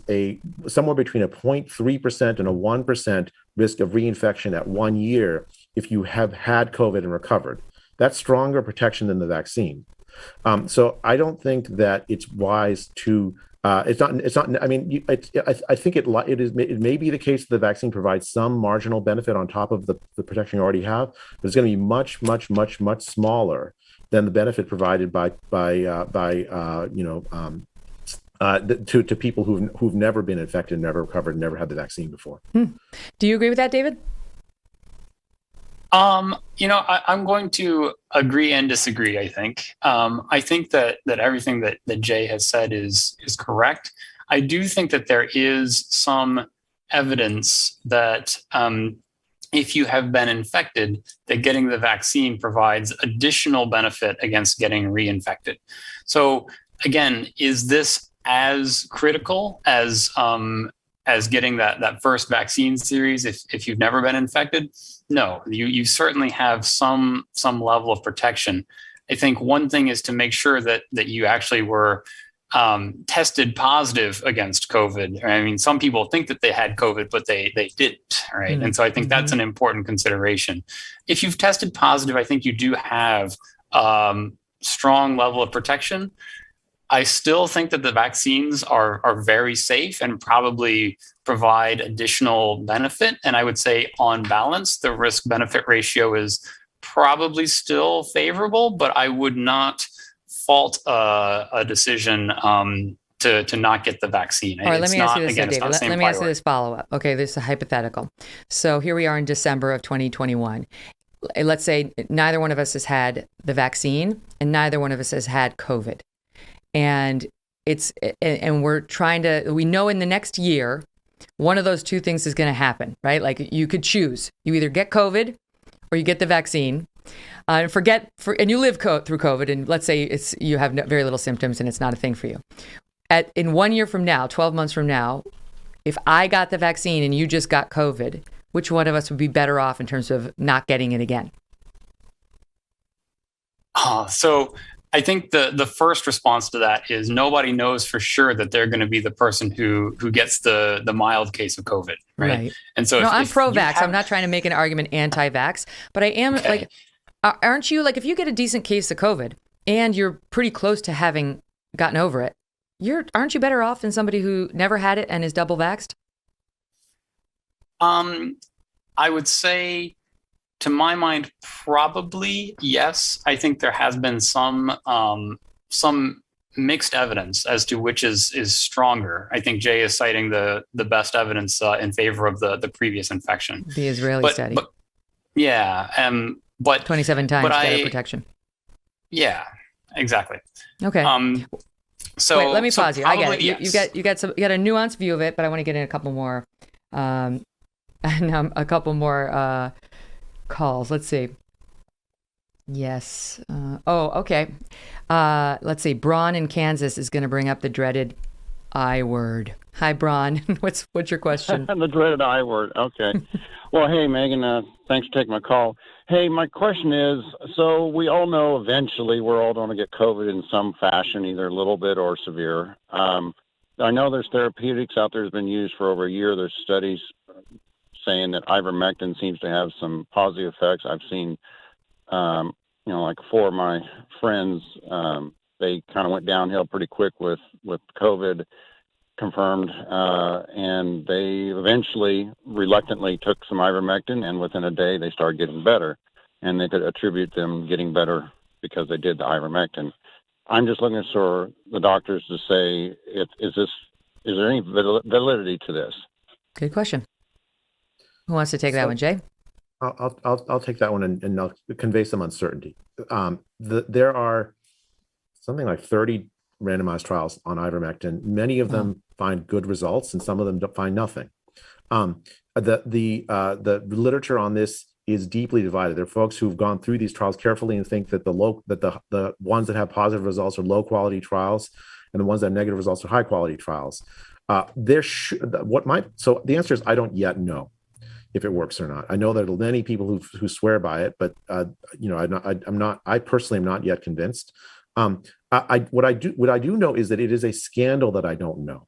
K: somewhere between a 0.3% and a 1% risk of reinfection at 1 year if you have had COVID and recovered. That's stronger protection than the vaccine. So I don't think that it's wise to. It's not. I mean, I think it is. It may be the case that the vaccine provides some marginal benefit on top of the protection you already have, but it's going to be much smaller than the benefit provided to people who've never been infected, never recovered, never had the vaccine before.
A: Do you agree with that, David?
L: I'm going to agree and disagree, I think. I think that everything that Jay has said is correct. I do think that there is some evidence that if you have been infected, that getting the vaccine provides additional benefit against getting reinfected. So again, is this as critical as getting that first vaccine series if you've never been infected? No, you certainly have some level of protection. I think one thing is to make sure that you actually were tested positive against COVID. I mean, some people think that they had COVID, but they didn't, right? And so I think that's an important consideration. If you've tested positive, I think you do have strong level of protection. I still think that the vaccines are very safe and probably provide additional benefit. And I would say on balance, the risk-benefit ratio is probably still favorable, but I would not fault a decision to not get the vaccine.
A: All right, let me ask you this, David. Let me ask you this follow-up. Okay, this is a hypothetical. So here we are in December of 2021. Let's say neither one of us has had the vaccine and neither one of us has had COVID. And we're trying to, we know in the next year, one of those two things is going to happen, right? Like you could choose. You either get COVID or you get the vaccine. And you live through COVID, and let's say you have very little symptoms and it's not a thing for you. In 1 year from now, 12 months from now, if I got the vaccine and you just got COVID, which one of us would be better off in terms of not getting it again?
L: So I think the first response to that is nobody knows for sure that they're going to be the person who gets the mild case of COVID, right? And so
A: I'm pro-vax. I'm not trying to make an argument anti-vax, but I am like, aren't you like, if you get a decent case of COVID and you're pretty close to having gotten over it, aren't you better off than somebody who never had it and is double vaxxed?
L: I would say, to my mind, probably yes. I think there has been some mixed evidence as to which is stronger. I think Jay is citing the best evidence in favor of the previous infection,
A: the Israeli study.
L: But
A: 27 times better protection.
L: Yeah, exactly.
A: Okay.
L: So
A: wait, let me pause you. I get it.
L: Yes.
A: You got a nuanced view of it, but I want to get in a couple more. Calls. Let's see. Yes. Okay. Let's see. Braun in Kansas is going to bring up the dreaded I word. Hi, Braun. What's your question?
O: The dreaded I word. Okay. Well, hey, Megyn. Thanks for taking my call. Hey, my question is, so we all know eventually we're all going to get COVID in some fashion, either a little bit or severe. I know there's therapeutics out there that's been used for over a year. There's studies saying that ivermectin seems to have some positive effects. I've seen, like 4 of my friends, they kind of went downhill pretty quick with COVID confirmed, and they eventually reluctantly took some ivermectin, and within a day they started getting better, and they could attribute them getting better because they did the ivermectin. I'm just looking for the doctors to say, is there any validity to this?
A: Good question. Who wants to take that one, Jay?
K: I'll take that one and I'll convey some uncertainty. There are something like 30 randomized trials on ivermectin. Many of them find good results, and some of them find nothing. The literature on this is deeply divided. There are folks who've gone through these trials carefully and think that the ones that have positive results are low quality trials, and the ones that have negative results are high quality trials. So the answer is I don't yet know if it works or not. I know there are many people who swear by it, but I personally am not yet convinced. What I do know is that it is a scandal that I don't know.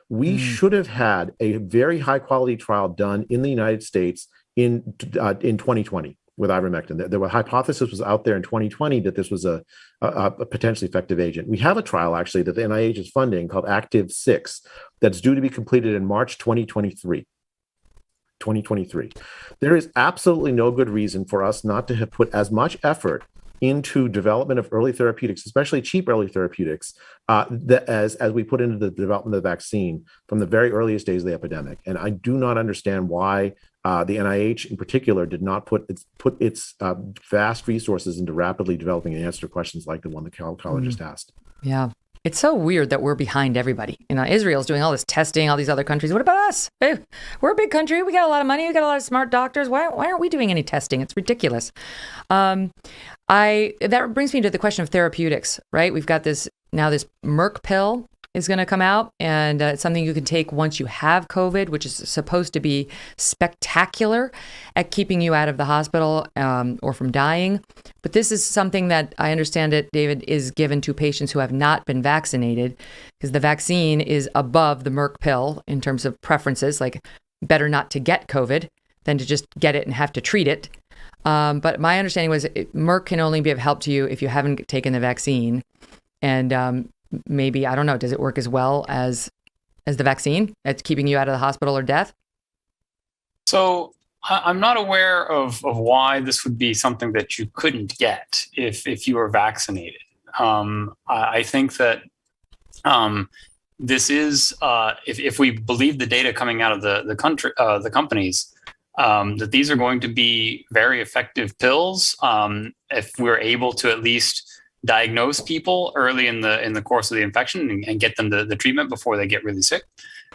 K: We should have had a very high quality trial done in the United States in 2020 with ivermectin. The hypothesis was out there in 2020 that this was a potentially effective agent. We have a trial actually that the NIH is funding called Active 6 that's due to be completed in March 2023. There is absolutely no good reason for us not to have put as much effort into development of early therapeutics, especially cheap early therapeutics, as we put into the development of the vaccine from the very earliest days of the epidemic. And I do not understand why the NIH in particular did not put its vast resources into rapidly developing an answer to questions like the one the caller just asked.
A: Yeah. It's so weird that we're behind everybody. Israel's doing all this testing, all these other countries. What about us? Hey, we're a big country. We got a lot of money. We got a lot of smart doctors. Why aren't we doing any testing? It's ridiculous. That brings me to the question of therapeutics, right? We've got this Merck pill is going to come out, and it's something you can take once you have COVID, which is supposed to be spectacular at keeping you out of the hospital or from dying. But this is something that I understand it, David, is given to patients who have not been vaccinated, because the vaccine is above the Merck pill in terms of preferences, like better not to get COVID than to just get it and have to treat it. But my understanding was Merck can only be of help to you if you haven't taken the vaccine. And maybe, I don't know, does it work as well as the vaccine at keeping you out of the hospital or death?
L: So I'm not aware of why this would be something that you couldn't get if you were vaccinated. I think that this is, if we believe the data coming out of the companies, that these are going to be very effective pills if we're able to at least diagnose people early in the course of the infection and get them the treatment before they get really sick.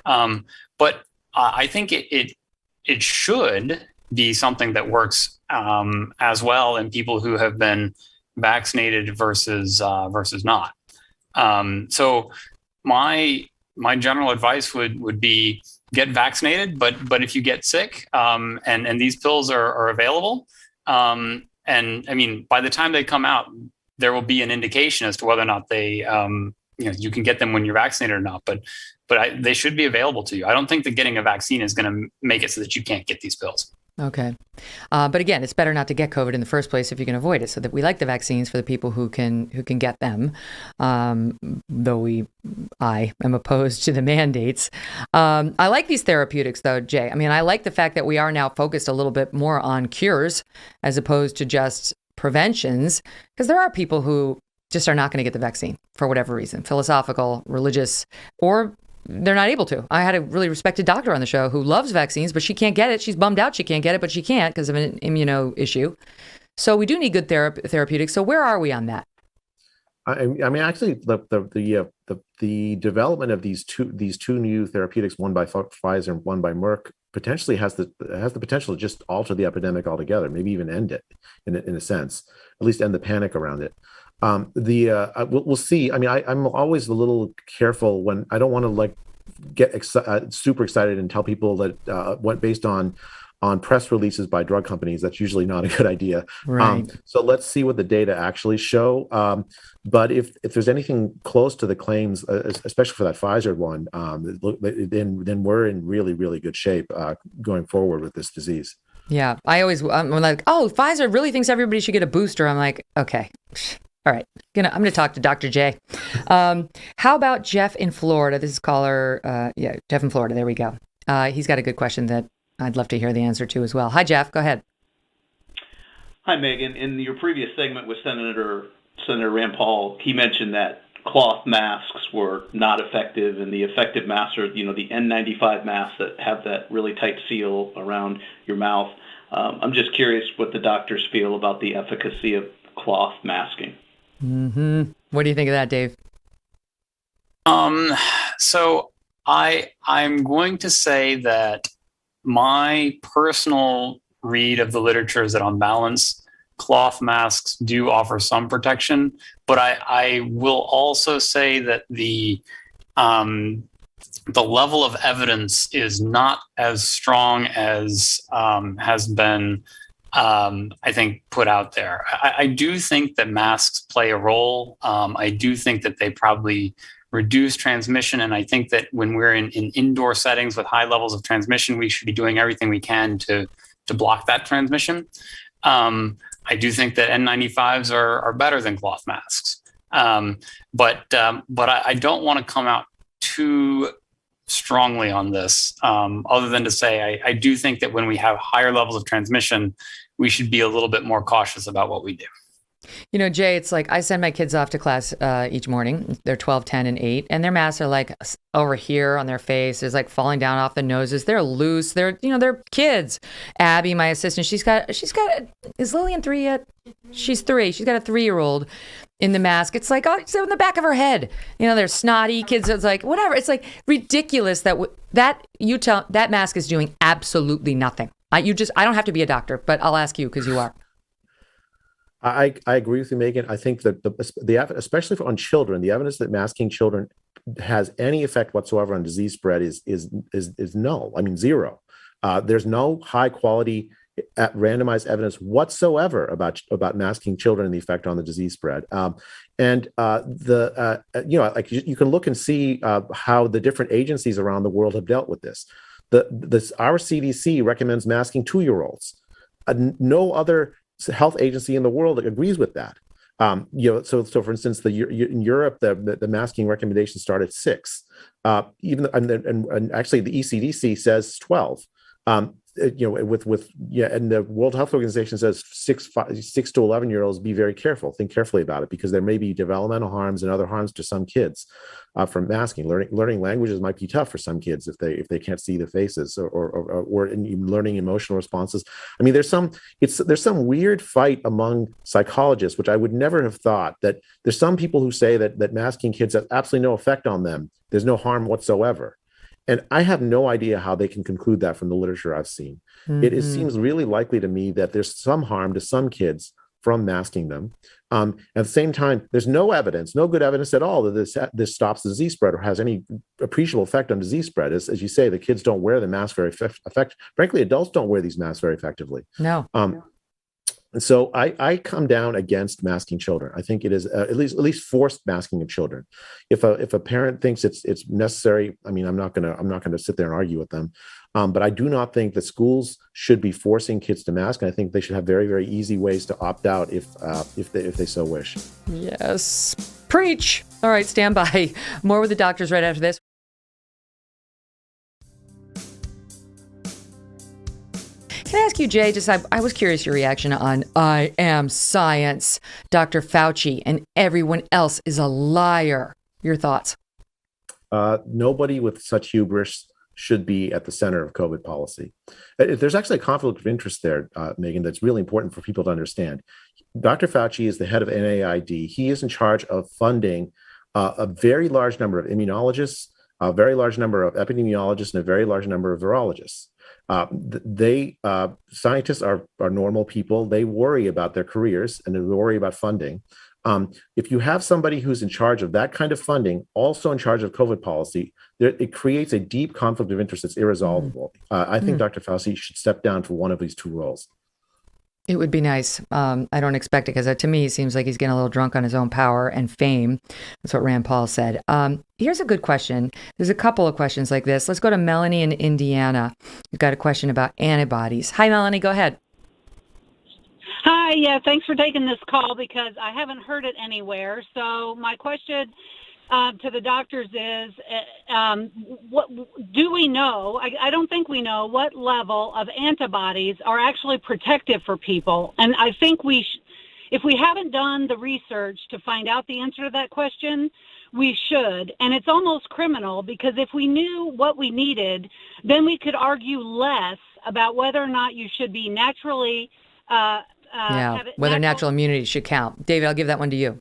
L: But I think it should be something that works as well in people who have been vaccinated versus not. So my general advice would be get vaccinated, but if you get sick and these pills are available, and I mean, by the time they come out, there will be an indication as to whether or not they, you can get them when you're vaccinated or not. But they should be available to you. I don't think that getting a vaccine is going to make it so that you can't get these pills. Okay.
A: But again, it's better not to get COVID in the first place if you can avoid it, so that we like the vaccines for the people who can get them, though I am opposed to the mandates. I like these therapeutics, though, Jay. I mean, I like the fact that we are now focused a little bit more on cures as opposed to just preventions, because there are people who just are not going to get the vaccine for whatever reason, philosophical, religious, or they're not able to. I had a really respected doctor on the show who loves vaccines, but she can't get it. She's bummed out she can't get it, but she can't because of an immuno issue. So we do need good therapeutics. So where are we on that?
K: I mean, actually, the development of these two new therapeutics, one by Pfizer and one by Merck, potentially has the potential to just alter the epidemic altogether, maybe even end it in a sense, at least end the panic around it. We'll see. I mean, I'm always a little careful when I don't want to get super excited and tell people that went based on press releases by drug companies. That's usually not a good idea.
A: Right.
K: So let's see what the data actually show. But if there's anything close to the claims, especially for that Pfizer one, then we're in really, really good shape going forward with this disease.
A: Yeah. I'm like, oh, Pfizer really thinks everybody should get a booster. I'm like, okay. All right. I'm going to talk to Dr. J. How about Jeff in Florida? This is caller. Jeff in Florida. There we go. He's got a good question that I'd love to hear the answer to as well. Hi, Jeff. Go ahead.
P: Hi, Megyn. In your previous segment with Senator Rand Paul, he mentioned that cloth masks were not effective, and the effective masks are, the N95 masks that have that really tight seal around your mouth. I'm just curious what the doctors feel about the efficacy of cloth masking.
A: Mm-hmm. What do you think of that, Dave?
L: So I'm going to say that my personal read of the literature is that on balance, cloth masks do offer some protection, but I will also say that the level of evidence is not as strong as has been, I think, put out there. I do think that masks play a role. I do think that they probably reduce transmission. And I think that when we're in indoor settings with high levels of transmission, we should be doing everything we can to block that transmission. I do think that N95s are better than cloth masks. But I don't want to come out too strongly on this, other than to say I do think that when we have higher levels of transmission, we should be a little bit more cautious about what we do.
A: Jay, it's like I send my kids off to class each morning. They're 12, 10, and 8, and their masks are like over here on their face. It's like falling down off the noses. They're loose. They're kids. Abby, my assistant, is Lillian 3 yet? She's 3. She's got a 3-year-old in the mask. It's like, it's in the back of her head. They're snotty kids. It's like, whatever. It's like ridiculous that mask is doing absolutely nothing. I don't have to be a doctor, but I'll ask you because you are.
K: I agree with you, Megyn. I think that especially on children, the evidence that masking children has any effect whatsoever on disease spread is null. I mean, zero. There's no high quality randomized evidence whatsoever about masking children and the effect on the disease spread. You can look and see how the different agencies around the world have dealt with this. Our CDC recommends masking 2-year-olds. No other health agency in the world agrees with that. So for instance, in Europe, the masking recommendations start at 6. And actually, the ECDC says 12. And the World Health Organization says 6 to 11-year-olds be very careful, think carefully about it, because there may be developmental harms and other harms to some kids from masking. Learning languages might be tough for some kids if they can't see the faces, or in learning emotional responses. I mean, there's some weird fight among psychologists, which I would never have thought, that there's some people who say that masking kids has absolutely no effect on them. There's no harm whatsoever. And I have no idea how they can conclude that from the literature I've seen. Mm-hmm. It seems really likely to me that there's some harm to some kids from masking them. At the same time, there's no good evidence at all that this stops the disease spread or has any appreciable effect on disease spread. As you say, the kids don't wear the mask very effectively. Frankly, adults don't wear these masks very effectively.
A: No.
K: And so I come down against masking children. I think it is at least forced masking of children. If a parent thinks it's necessary, I mean, I'm not gonna sit there and argue with them. But I do not think that schools should be forcing kids to mask. And I think they should have very, very easy ways to opt out if they so wish.
A: Yes, preach. All right, stand by. More with the doctors right after this. Can I ask you, Jay, I was curious your reaction on I am science. Dr. Fauci and everyone else is a liar. Your thoughts?
K: Nobody with such hubris should be at the center of COVID policy. There's actually a conflict of interest there, Megyn, that's really important for people to understand. Dr. Fauci is the head of NIAID. He is in charge of funding a very large number of immunologists, a very large number of epidemiologists, and a very large number of virologists. Scientists are normal people. They worry about their careers and they worry about funding. If you have somebody who's in charge of that kind of funding, also in charge of COVID policy, it creates a deep conflict of interest that's irresolvable. I think Dr. Fauci should step down for one of these 2 roles.
A: It would be nice. I don't expect it because to me, it seems like he's getting a little drunk on his own power and fame. That's what Rand Paul said. Here's a good question. There's a couple of questions like this. Let's go to Melanie in Indiana. You've got a question about antibodies. Hi, Melanie. Go ahead.
Q: Hi. Yeah, thanks for taking this call because I haven't heard it anywhere. So my question to the doctors is, what do we know? I don't think we know what level of antibodies are actually protective for people. And I think if we haven't done the research to find out the answer to that question, we should. And it's almost criminal because if we knew what we needed, then we could argue less about whether or not you should be naturally
A: whether natural immunity should count. David, I'll give that one to you.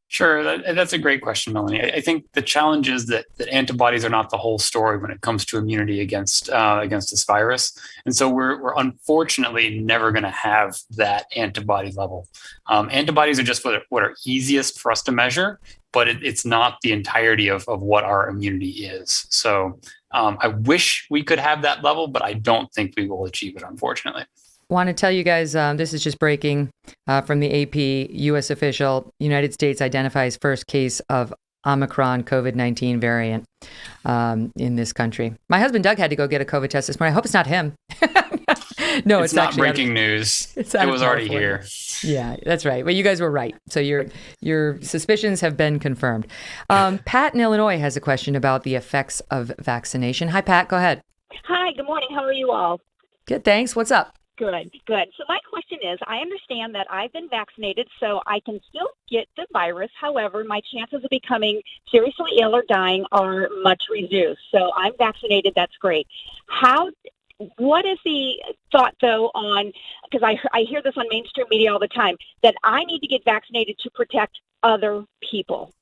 L: Sure, that's a great question, Melanie. I think the challenge is that antibodies are not the whole story when it comes to immunity against this virus, and so we're unfortunately never going to have that antibody level. Antibodies are just what are easiest for us to measure, but it's not the entirety of what our immunity is. So I wish we could have that level, but I don't think we will achieve it, unfortunately.
A: Want to tell you guys, this is just breaking from the AP. U.S. official, United States identifies first case of Omicron COVID-19 variant in this country. My husband Doug had to go get a COVID test this morning. I hope it's not him. No, it's
L: not
A: actually
L: breaking news. It was already here.
A: Yeah, that's right. Well, you guys were right. So your suspicions have been confirmed. Pat in Illinois has a question about the effects of vaccination. Hi, Pat. Go ahead.
R: Hi. Good morning. How are you all?
A: Good. Thanks. What's up?
R: Good. So my question is, I understand that I've been vaccinated, so I can still get the virus. However, my chances of becoming seriously ill or dying are much reduced. So I'm vaccinated. That's great. What is the thought, though, on, because I hear this on mainstream media all the time, that I need to get vaccinated to protect other people?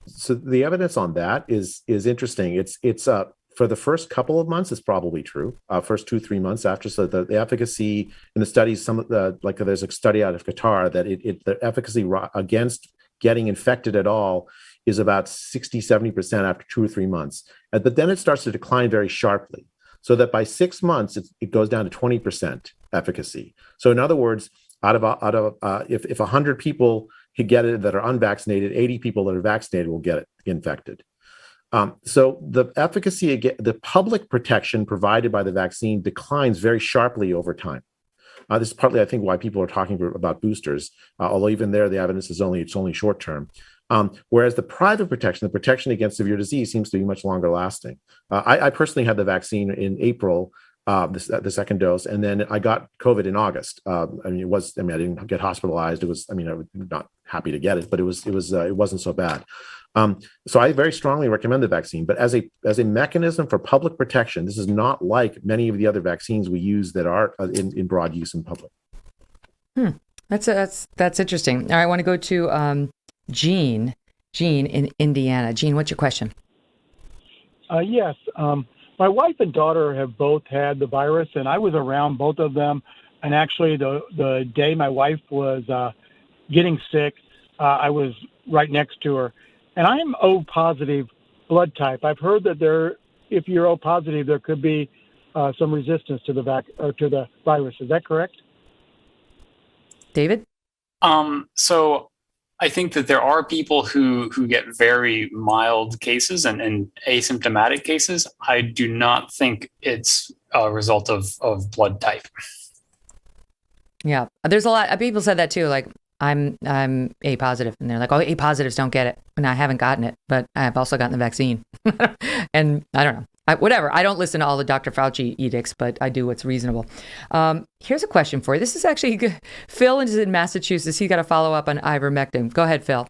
K: So the evidence on that is interesting. It's For the first couple of months, it's probably true. First 2-3 months after, so the efficacy in the studies, some of the, like there's a study out of Qatar that the efficacy against getting infected at all is about 60-70% after 2 or 3 months. But then it starts to decline very sharply, so that by 6 months, it goes down to 20% efficacy. So in other words, if 100 people get it that are unvaccinated, 80 people that are vaccinated will get it infected. So the efficacy, the public protection provided by the vaccine declines very sharply over time. This is partly, I think, why people are talking about boosters, although even there, the evidence is only short term. Whereas the private protection, the protection against severe disease, seems to be much longer lasting. I personally had the vaccine in April, the second dose, and then I got COVID in August. I didn't get hospitalized. I was not happy to get it, but it wasn't so bad. So I very strongly recommend the vaccine, but as a mechanism for public protection, this is not like many of the other vaccines we use that are in broad use in public.
A: That's interesting. All right, I want to go to Jean in Indiana. Jean, what's your question?
S: Yes. My wife and daughter have both had the virus, and I was around both of them. And actually, the day my wife was getting sick, I was right next to her. And I am O positive blood type. I've heard that if you're O positive, there could be some resistance to the virus. Is that correct?
A: David?
L: So I think that there are people who get very mild cases and asymptomatic cases. I do not think it's a result of blood type.
A: Yeah, there's a lot of people said that too. Like I'm A positive, and they're like, "Oh, A positives don't get it," and I haven't gotten it, but I've also gotten the vaccine, and I don't know. Whatever. I don't listen to all the Dr. Fauci edicts, but I do what's reasonable. Here's a question for you. This is actually good. Phil is in Massachusetts. He got a follow up on ivermectin. Go ahead, Phil.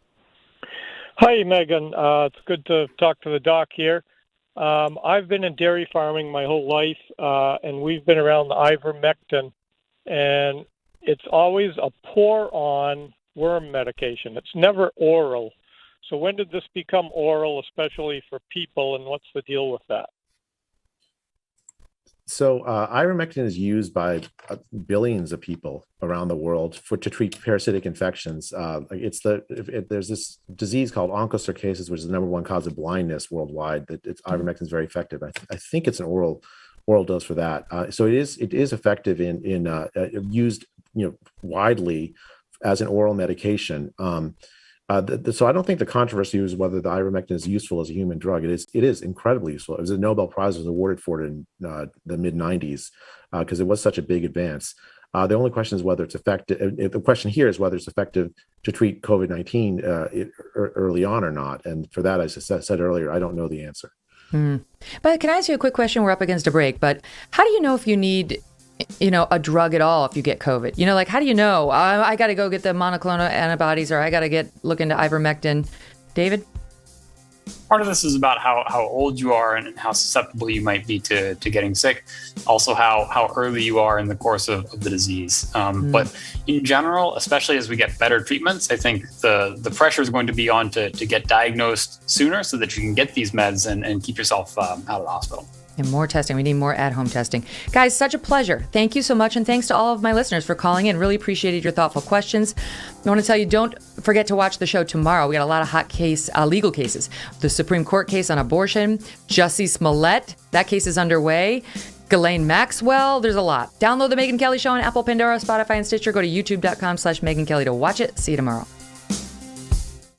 T: Hi, Megan. It's good to talk to the doc here. I've been in dairy farming my whole life, and we've been around the ivermectin, and it's always a pour-on worm medication. It's never oral. So when did this become oral, especially for people, and what's the deal with that?
K: So ivermectin is used by billions of people around the world to treat parasitic infections. There's this disease called onchocercasis, which is the number one cause of blindness worldwide. Ivermectin is very effective. I think it's an oral dose for that. So it is effective in used widely as an oral medication. So I don't think the controversy is whether the ivermectin is useful as a human drug. It is incredibly useful. It was a Nobel Prize was awarded for it in the mid 90s because it was such a big advance. The only question is whether it's effective. The question here is whether it's effective to treat COVID-19 early on or not. And for that, as I said earlier, I don't know the answer.
A: But can I ask you a quick question? We're up against a break, but how do you know if you need a drug at all if you get COVID? Like how do you know? I got to go get the monoclonal antibodies, or I got to look into ivermectin. David?
L: Part of this is about how old you are and how susceptible you might be to getting sick. Also how early you are in the course of the disease. But in general, especially as we get better treatments, I think the pressure is going to be on to get diagnosed sooner so that you can get these meds and keep yourself out of the hospital.
A: And more testing. We need more at-home testing. Guys, such a pleasure. Thank you so much. And thanks to all of my listeners for calling in. Really appreciated your thoughtful questions. I want to tell you, don't forget to watch the show tomorrow. We got a lot of hot legal cases. The Supreme Court case on abortion, Jussie Smollett, that case is underway. Ghislaine Maxwell, there's a lot. Download the Megyn Kelly Show on Apple, Pandora, Spotify, and Stitcher. Go to youtube.com/Megyn Kelly to watch it. See you tomorrow.